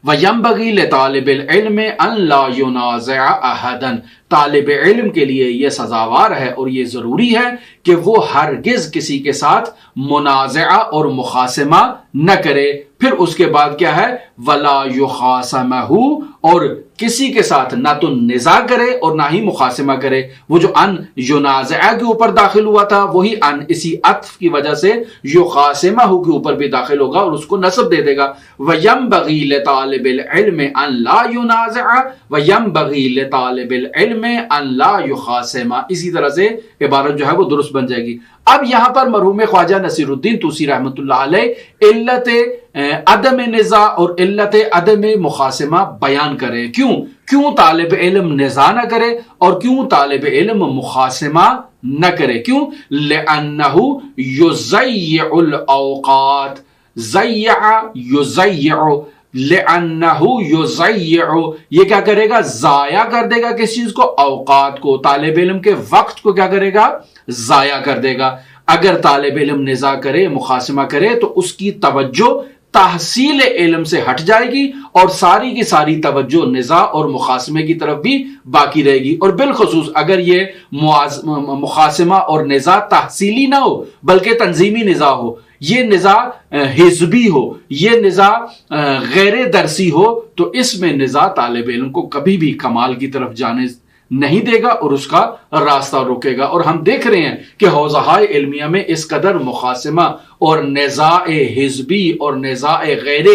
Speaker 1: وَيَنبَغِي لِطَالِبِ الْعِلْمِ أَن لَا يُنَازِعَ أَحَدًا، طالب علم کے لیے یہ سزاوار ہے اور یہ ضروری ہے کہ وہ ہرگز کسی کے ساتھ منازعہ اور مخاصمہ نہ کرے۔ پھر اس کے بعد کیا ہے وَلَا يُخَاصَمَهُ، اور کسی کے ساتھ نہ تو نزاع کرے اور نہ ہی مخاصمہ کرے۔ وہ جو ان ینازعہ کے اوپر داخل ہوا تھا وہی ان اسی عطف کی وجہ سے یخاصمہ کے اوپر بھی داخل ہوگا اور اس کو نصب دے دے گا۔ وَيَنبَغِي لِطَالِبِ الْعِلْمِ أَن لَا يُنَازِعَ وَيَنبَغِي لِطَالِبِ الْعِلْمِ أَن لَا يُخَاصِمَ، اسی طرح سے عبارت جو ہے وہ درست بن جائے گی۔ اب یہاں پر مرحوم خواجہ نصیر الدین طوسی رحمۃ اللہ علیہ علت عدم نزاع اور علت عدم مخاصمہ بیان کریں۔ کیوں طالب علم نزاع نہ کرے اور کیوں طالب علم مخاصمہ نہ کرے؟ کیوں؟ لِأَنَّهُ يُضَيِّعُ الْأَوْقَاتِ، ضَيَّعَ يُضَيِّعُ، لِأَنَّهُ يُضَيِّعُ، یہ کیا کرے گا؟ ضائع کر دے گا کس چیز کو؟ اوقات کو، طالب علم کے وقت کو کیا کرے گا؟ ضائع کر دے گا۔ اگر طالب علم نزاع کرے، مخاصمہ کرے تو اس کی توجہ تحصیل علم سے ہٹ جائے گی اور ساری کی ساری توجہ نزاع اور مخاصمے کی طرف بھی باقی رہے گی۔ اور بالخصوص اگر یہ مخاصمہ اور نزاع تحصیلی نہ ہو بلکہ تنظیمی نزاع ہو، یہ نزاع حزبی ہو، یہ نزاع غیر درسی ہو، تو اس میں نزاع طالب علم کو کبھی بھی کمال کی طرف جانے نہیں دے گا اور اس کا راستہ روکے گا۔ اور ہم دیکھ رہے ہیں کہ حوزہائے علمیہ میں اس قدر مخاصمہ اور نزاع حزبی اور نزاع غیر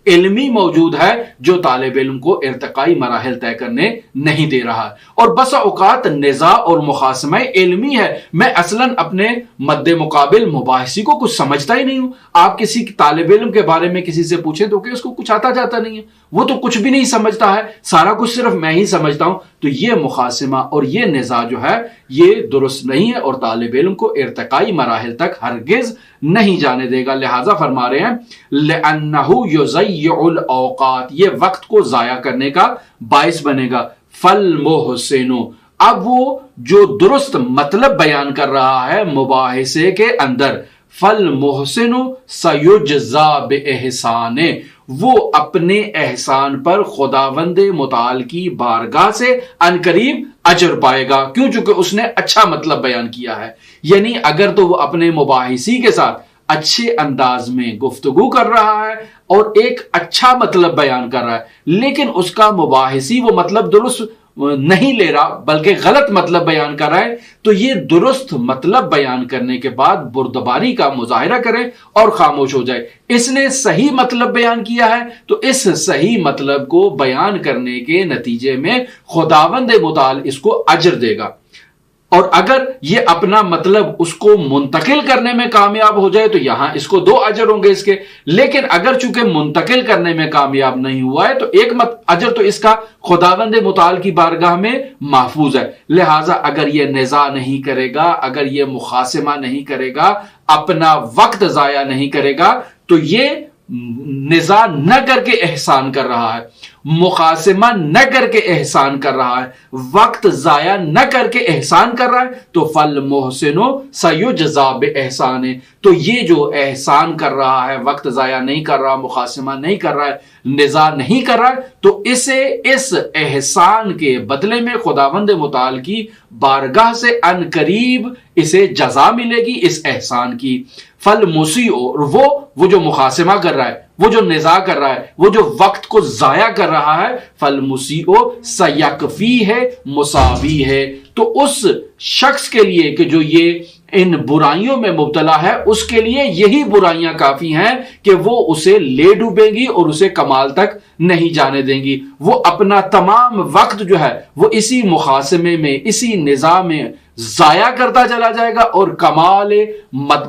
Speaker 1: علمی موجود ہے جو طالب علم کو ارتقائی مراحل طے کرنے نہیں دے رہا. اور بسا اوقات نزاع اور مخاصمہ علمی ہے، میں اصلاً اپنے مد مقابل مباحثی کو کچھ سمجھتا ہی نہیں ہوں. آپ کسی طالب علم کے بارے میں کسی سے پوچھیں تو کہ اس کو کچھ آتا جاتا نہیں ہے، وہ تو کچھ بھی نہیں سمجھتا ہے، سارا کچھ صرف میں ہی سمجھتا ہوں. تو یہ مخاصمہ اور یہ نزاع جو ہے یہ درست نہیں ہے اور طالب علم کو ارتقائی مراحل تک ہرگز نہیں جانے دے گا. لہٰذا فرما رہے ہیں لِأَنَّهُ يُضَيِّعُ الْأَوْقَاتِ، یہ وقت کو ضائع کرنے کا باعث بنے گا. فَالْمُحْسِنُ، اب وہ جو درست مطلب بیان کر رہا ہے مباحثے کے اندر، فَالْمُحْسِنُ سَيُجْزَى بِإِحْسَانِهِ، وہ اپنے احسان پر خداوند متعال کی بارگاہ سے عنقریب اجر پائے گا. کیوں؟ چونکہ اس نے اچھا مطلب بیان کیا ہے. یعنی اگر تو وہ اپنے مباحثی کے ساتھ اچھے انداز میں گفتگو کر رہا ہے اور ایک اچھا مطلب بیان کر رہا ہے، لیکن اس کا مباحثی وہ مطلب درست نہیں لے رہا بلکہ غلط مطلب بیان کر رہا ہے، تو یہ درست مطلب بیان کرنے کے بعد بردباری کا مظاہرہ کرے اور خاموش ہو جائے. اس نے صحیح مطلب بیان کیا ہے تو اس صحیح مطلب کو بیان کرنے کے نتیجے میں خداوند متعال اس کو اجر دے گا. اور اگر یہ اپنا مطلب اس کو منتقل کرنے میں کامیاب ہو جائے تو یہاں اس کو 2 اجر ہوں گے اس کے. لیکن اگر چونکہ منتقل کرنے میں کامیاب نہیں ہوا ہے تو ایک اجر تو اس کا خداوند متعال کی بارگاہ میں محفوظ ہے. لہٰذا اگر یہ نزاع نہیں کرے گا، اگر یہ مخاصمہ نہیں کرے گا، اپنا وقت ضائع نہیں کرے گا، تو یہ نزاع نہ کر کے احسان کر رہا ہے، مخاصمہ نہ کر کے احسان کر رہا ہے، وقت ضائع نہ کر کے احسان کر رہا ہے، تو فَالْمُحْسِنُ سَيُجْزَى بِإِحْسَانِهِ، تو یہ جو احسان کر رہا ہے، وقت ضائع نہیں کر رہا، مخاصمہ نہیں کر رہا ہے، نزاع نہیں کر رہا ہے، تو اسے اس احسان کے بدلے میں خداوند متعال کی بارگاہ سے عنقریب اسے جزا ملے گی اس احسان کی. فَالْمُسِيءُ، وہ جو مخاصمہ کر رہا ہے، وہ جو نزاع کر رہا ہے، وہ جو وقت کو ضائع کر رہا ہے، فَالْمُسِيءُ سَيَكْفِيهِ مساوی ہے، تو اس شخص کے لیے کہ جو یہ ان برائیوں میں مبتلا ہے، اس کے لیے یہی برائیاں کافی ہیں کہ وہ اسے لے ڈوبیں گی اور اسے کمال تک نہیں جانے دیں گی. وہ اپنا تمام وقت جو ہے وہ اسی مخاصمے میں، اسی نزاع میں ضائع کرتا چلا جائے گا اور کمال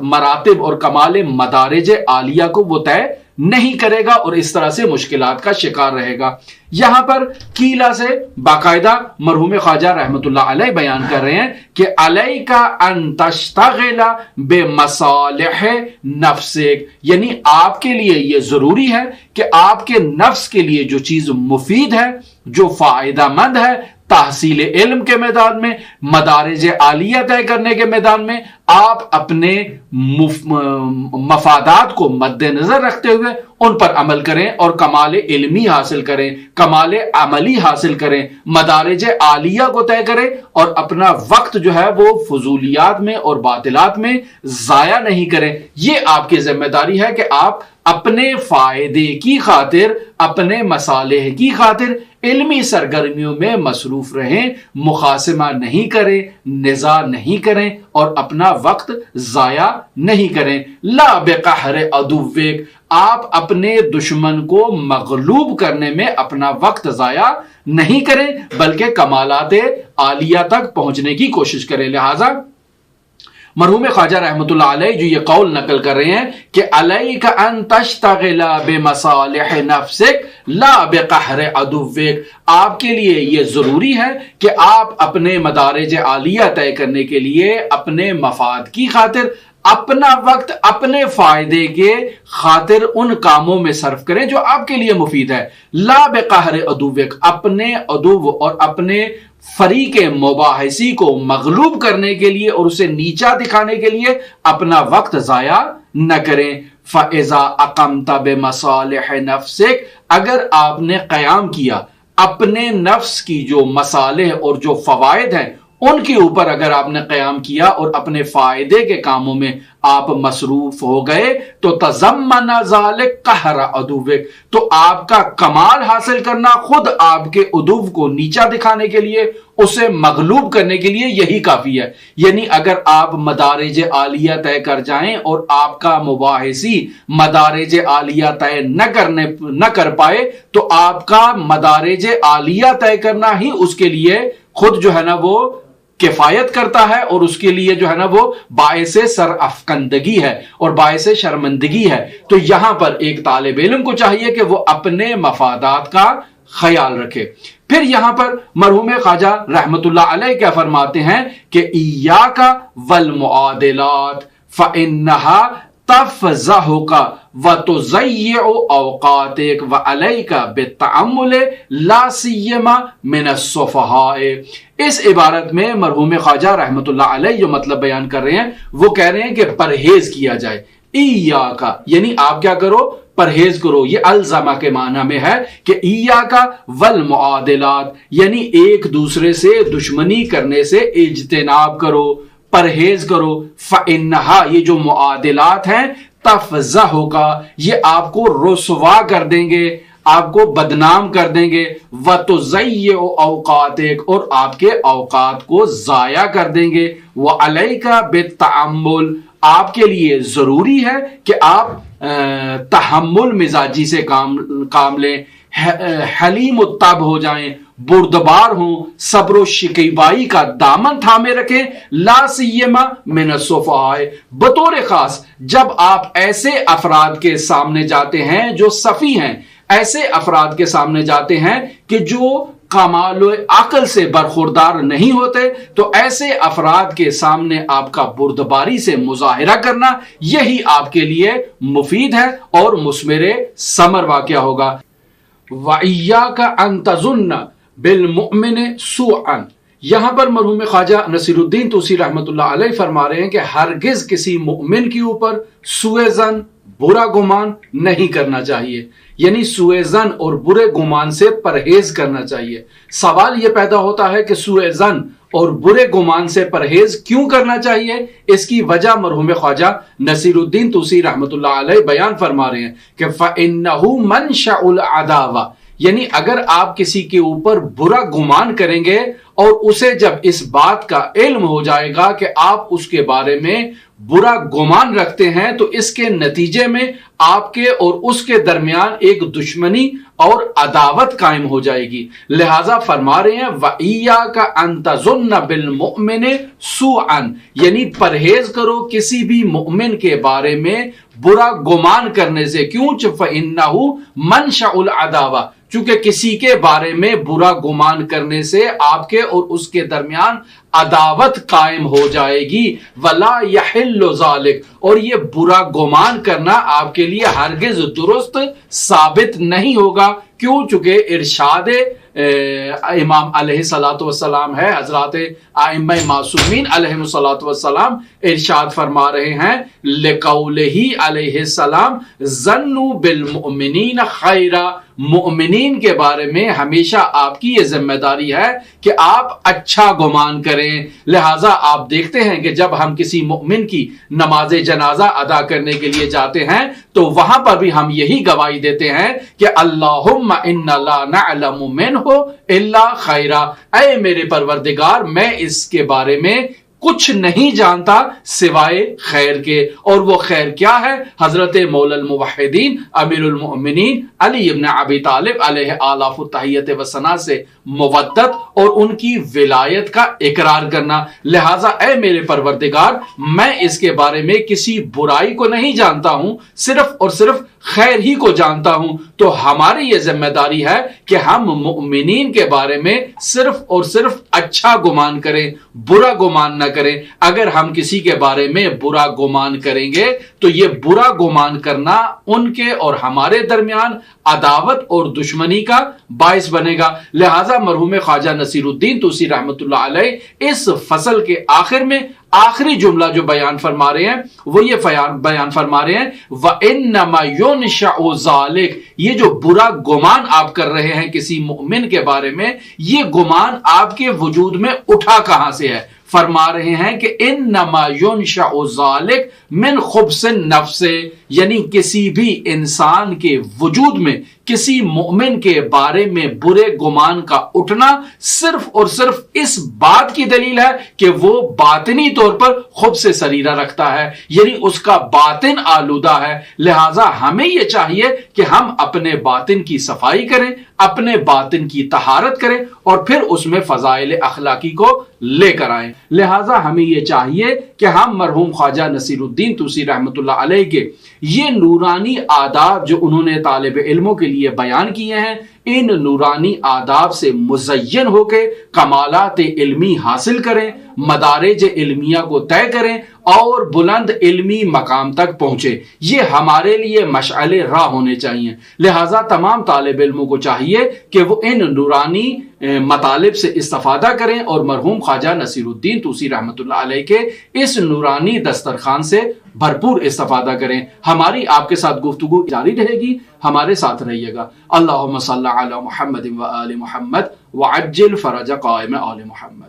Speaker 1: مراتب اور کمال مدارج عالیہ کو وہ طے نہیں کرے گا اور اس طرح سے مشکلات کا شکار رہے گا. یہاں پر کیلا سے باقاعدہ مرحوم خواجہ رحمت اللہ علیہ بیان کر رہے ہیں کہ علیک ان تشتغل بمصالح نفسک، یعنی آپ کے لیے یہ ضروری ہے کہ آپ کے نفس کے لیے جو چیز مفید ہے، جو فائدہ مند ہے، تحصیل علم کے میدان میں، مدارج عالیہ طے کرنے کے میدان میں، آپ اپنے مفادات کو مد نظر رکھتے ہوئے ان پر عمل کریں اور کمال علمی حاصل کریں، کمال عملی حاصل کریں، مدارج عالیہ کو طے کریں اور اپنا وقت جو ہے وہ فضولیات میں اور باطلات میں ضائع نہیں کریں. یہ آپ کی ذمہ داری ہے کہ آپ اپنے فائدے کی خاطر، اپنے مصالح کی خاطر علمی سرگرمیوں میں مصروف رہیں، مخاصمہ نہیں کریں، نزاع نہیں کریں اور اپنا وقت ضائع نہیں کریں. لا بقہر عدوک، آپ اپنے دشمن کو مغلوب کرنے میں اپنا وقت ضائع نہیں کریں بلکہ کمالات عالیہ تک پہنچنے کی کوشش کریں. لہذا مرحوم خواجہ رحمت اللہ علیہ جو یہ قول نقل کر رہے ہیں کہ علیک ان تشتغل بمصالح نفسک لا بقہر عدوک، آپ کے لیے یہ ضروری ہے کہ آپ اپنے مدارج عالیہ طے کرنے کے لیے اپنے مفاد کی خاطر اپنا وقت اپنے فائدے کے خاطر ان کاموں میں صرف کریں جو آپ کے لیے مفید ہے. لا بقہر عدوک، اپنے عدو اور اپنے فریق مباحثی کو مغلوب کرنے کے لیے اور اسے نیچا دکھانے کے لیے اپنا وقت ضائع نہ کریں. فَإِذَا أَقَمْتَ بِمَصَالِحِ نَفْسِكَ، اگر آپ نے قیام کیا اپنے نفس کی جو مصالح اور جو فوائد ہیں ان کے اوپر اگر آپ نے قیام کیا اور اپنے فائدے کے کاموں میں آپ مصروف ہو گئے تو تضمن ذالک قہر عدوک، تو آپ کا کمال حاصل کرنا خود آپ کے عدو کو نیچا دکھانے کے لیے، اسے مغلوب کرنے کے لیے یہی کافی ہے۔ یعنی اگر آپ مدارج عالیہ طے کر جائیں اور آپ کا مباحثی مدارج عالیہ طے نہ کر پائے تو آپ کا مدارج عالیہ طے کرنا ہی اس کے لیے خود جو ہے نا وہ کفایت کرتا ہے، اور اس کے لیے جو ہے نا وہ باعث سر افکندگی ہے اور باعث شرمندگی ہے۔ تو یہاں پر ایک طالب علم کو چاہیے کہ وہ اپنے مفادات کا خیال رکھے۔ پھر یہاں پر مرحوم خواجہ رحمت اللہ علیہ کیا فرماتے ہیں کہ ایاک والمعادلات فإنها تفضحک وتضيع اوقاتک وعلیک بالتأمل لا سیما من السفہاء۔ اس عبارت میں مرحوم خواجہ رحمت اللہ علیہ جو مطلب بیان کر رہے ہیں وہ کہہ رہے ہیں کہ پرہیز کیا جائے۔ ایاک یعنی آپ کیا کرو، پرہیز کرو۔ یہ الزمہ کے معنی میں ہے کہ ایاک والمعادلات یعنی ایک دوسرے سے دشمنی کرنے سے اجتناب کرو، پرہیز کرو۔ فإنہا یہ جو معادلات ہیں تفضحک یہ آپ کو رسوا کر دیں گے، آپ کو بدنام کر دیں گے، وتضيع اوقاتک اور آپ کے اوقات کو ضائع کر دیں گے، وعلیک بالتأمل آپ کے لیے ضروری ہے کہ آپ تحمل مزاجی سے کام لیں، حلیم الطب ہو جائیں، بردبار ہوں، صبر و شکیبائی کا دامن تھامے رکھیں، لا سیما من السفہاء بطور خاص جب آپ ایسے افراد کے سامنے جاتے ہیں جو سفی ہیں، ایسے افراد کے سامنے جاتے ہیں کہ جو کمال عقل سے برخوردار نہیں ہوتے، تو ایسے افراد کے سامنے آپ کا بردباری سے مظاہرہ کرنا یہی آپ کے لیے مفید ہے اور مثمر ثمر واقعہ ہوگا۔ وَإِيَّاكَ أَن تَظُنَّ بِالْمُؤْمِنِ سُوءًا، یہاں پر مرحوم خواجہ نصیر الدین طوسی رحمت اللہ علیہ فرما رہے ہیں کہ ہرگز کسی مؤمن کے اوپر سوء ظن، برا گمان نہیں کرنا چاہیے، یعنی سوء ظن اور برے گمان سے پرہیز کرنا چاہیے۔ سوال یہ پیدا ہوتا ہے کہ سوء ظن اور برے گمان سے پرہیز کیوں کرنا چاہیے؟ اس کی وجہ مرحوم خواجہ نصیر الدین طوسی رحمت اللہ علیہ بیان فرما رہے ہیں کہ فَإِنَّهُ مَنْشَأُ الْعَدَاوَةِ، یعنی اگر آپ کسی کے اوپر برا گمان کریں گے اور اسے جب اس بات کا علم ہو جائے گا کہ آپ اس کے بارے میں برا گمان رکھتے ہیں تو اس کے نتیجے میں آپ کے اور اس کے درمیان ایک دشمنی اور عداوت قائم ہو جائے گی۔ لہٰذا فرما رہے ہیں وَإِيَّاكَ أَن تَظُنَّ بِالْمُؤْمِنِ سُوءًا، یعنی پرہیز کرو کسی بھی مؤمن کے بارے میں برا گمان کرنے سے۔ کیوں؟ فَإِنَّهُ مَنْشَأُ الْعَدَاوَةِ، چونکہ کسی کے بارے میں برا گمان کرنے سے آپ کے اور اس کے درمیان عداوت قائم ہو جائے گی۔ وَلَا يَحِلُّ ذَلِكَ، اور یہ برا گمان کرنا آپ کے لیے ہرگز درست ثابت نہیں ہوگا۔ کیوں؟ چونکہ ارشاد امام علیہ الصلوۃ والسلام ہے، حضرات ائمہ معصومین علیہ الصلوۃ والسلام ارشاد فرما رہے ہیں لقولہ علیہ السلام ظنوا بالمؤمنین خیرا، مؤمنین کے بارے میں ہمیشہ آپ کی یہ ذمہ داری ہے کہ آپ اچھا گمان کریں۔ لہٰذا آپ دیکھتے ہیں کہ جب ہم کسی مؤمن کی نماز جنازہ ادا کرنے کے لیے جاتے ہیں تو وہاں پر بھی ہم یہی گواہی دیتے ہیں کہ اللہم انا لا نعلم منہ الا خیرا، اے میرے پروردگار میں اس کے بارے میں کچھ نہیں جانتا سوائے خیر کے۔ اور وہ خیر کیا ہے؟ حضرت مولا الموحدین امیر المؤمنین علی ابن ابی طالب علیہ آلاف التحیت و ثنا سے مودت اور ان کی ولایت کا اقرار کرنا۔ لہٰذا اے میرے پروردگار میں اس کے بارے میں کسی برائی کو نہیں جانتا ہوں، صرف اور صرف خیر ہی کو جانتا ہوں۔ تو ہماری یہ ذمہ داری ہے کہ ہم مؤمنین کے بارے میں صرف اور صرف اچھا گمان کریں، برا گمان نہ کریں۔ اگر ہم کسی کے بارے میں برا گمان کریں گے تو یہ برا گمان کرنا ان کے اور ہمارے درمیان عداوت اور دشمنی کا باعث بنے گا۔ لہٰذا مرحوم خواجہ نصیر الدین طوسی رحمت اللہ علیہ اس فصل کے آخر میں آخری جملہ جو بیان فرما رہے ہیں وہ یہ بیان فرما رہے ہیں وَإِنَّمَا يُنْشَأُ ذَلِكَ، یہ جو برا گمان آپ کر رہے ہیں کسی مؤمن کے بارے میں، یہ گمان آپ کے وجود میں اٹھا کہاں سے ہے؟ فرما رہے ہیں کہ انما ينشأ ذلك من خبث النفس، یعنی کسی بھی انسان کے وجود میں کسی مؤمن کے بارے میں برے گمان کا اٹھنا صرف اور صرف اس بات کی دلیل ہے کہ وہ باطنی طور پر خبث سریرہ رکھتا ہے، یعنی اس کا باطن آلودہ ہے۔ لہٰذا ہمیں یہ چاہیے کہ ہم اپنے باطن کی صفائی کریں، اپنے باطن کی طہارت کریں اور پھر اس میں فضائل اخلاقی کو لے کر آئیں۔ لہٰذا ہمیں یہ چاہیے کہ ہم مرحوم خواجہ نصیر الدین طوسی رحمۃ اللہ علیہ کے یہ نورانی آداب جو انہوں نے طالب علموں کے لیے بیان کیے ہیں، ان نورانی آداب سے مزین ہو کے کمالات علمی حاصل کریں، مدارج علمیہ کو طے کریں اور بلند علمی مقام تک پہنچے۔ یہ ہمارے لیے مشعل راہ ہونے چاہیے۔ لہٰذا تمام طالب علموں کو چاہیے کہ وہ ان نورانی مطالب سے استفادہ کریں اور مرحوم خواجہ نصیر الدین طوسی رحمۃ اللہ علیہ کے اس نورانی دسترخوان سے بھرپور استفادہ کریں۔ ہماری آپ کے ساتھ گفتگو جاری رہے گی، ہمارے ساتھ رہیے گا۔ اللہم صلی علی محمد و آل محمد وعجل فرج قائم آل محمد۔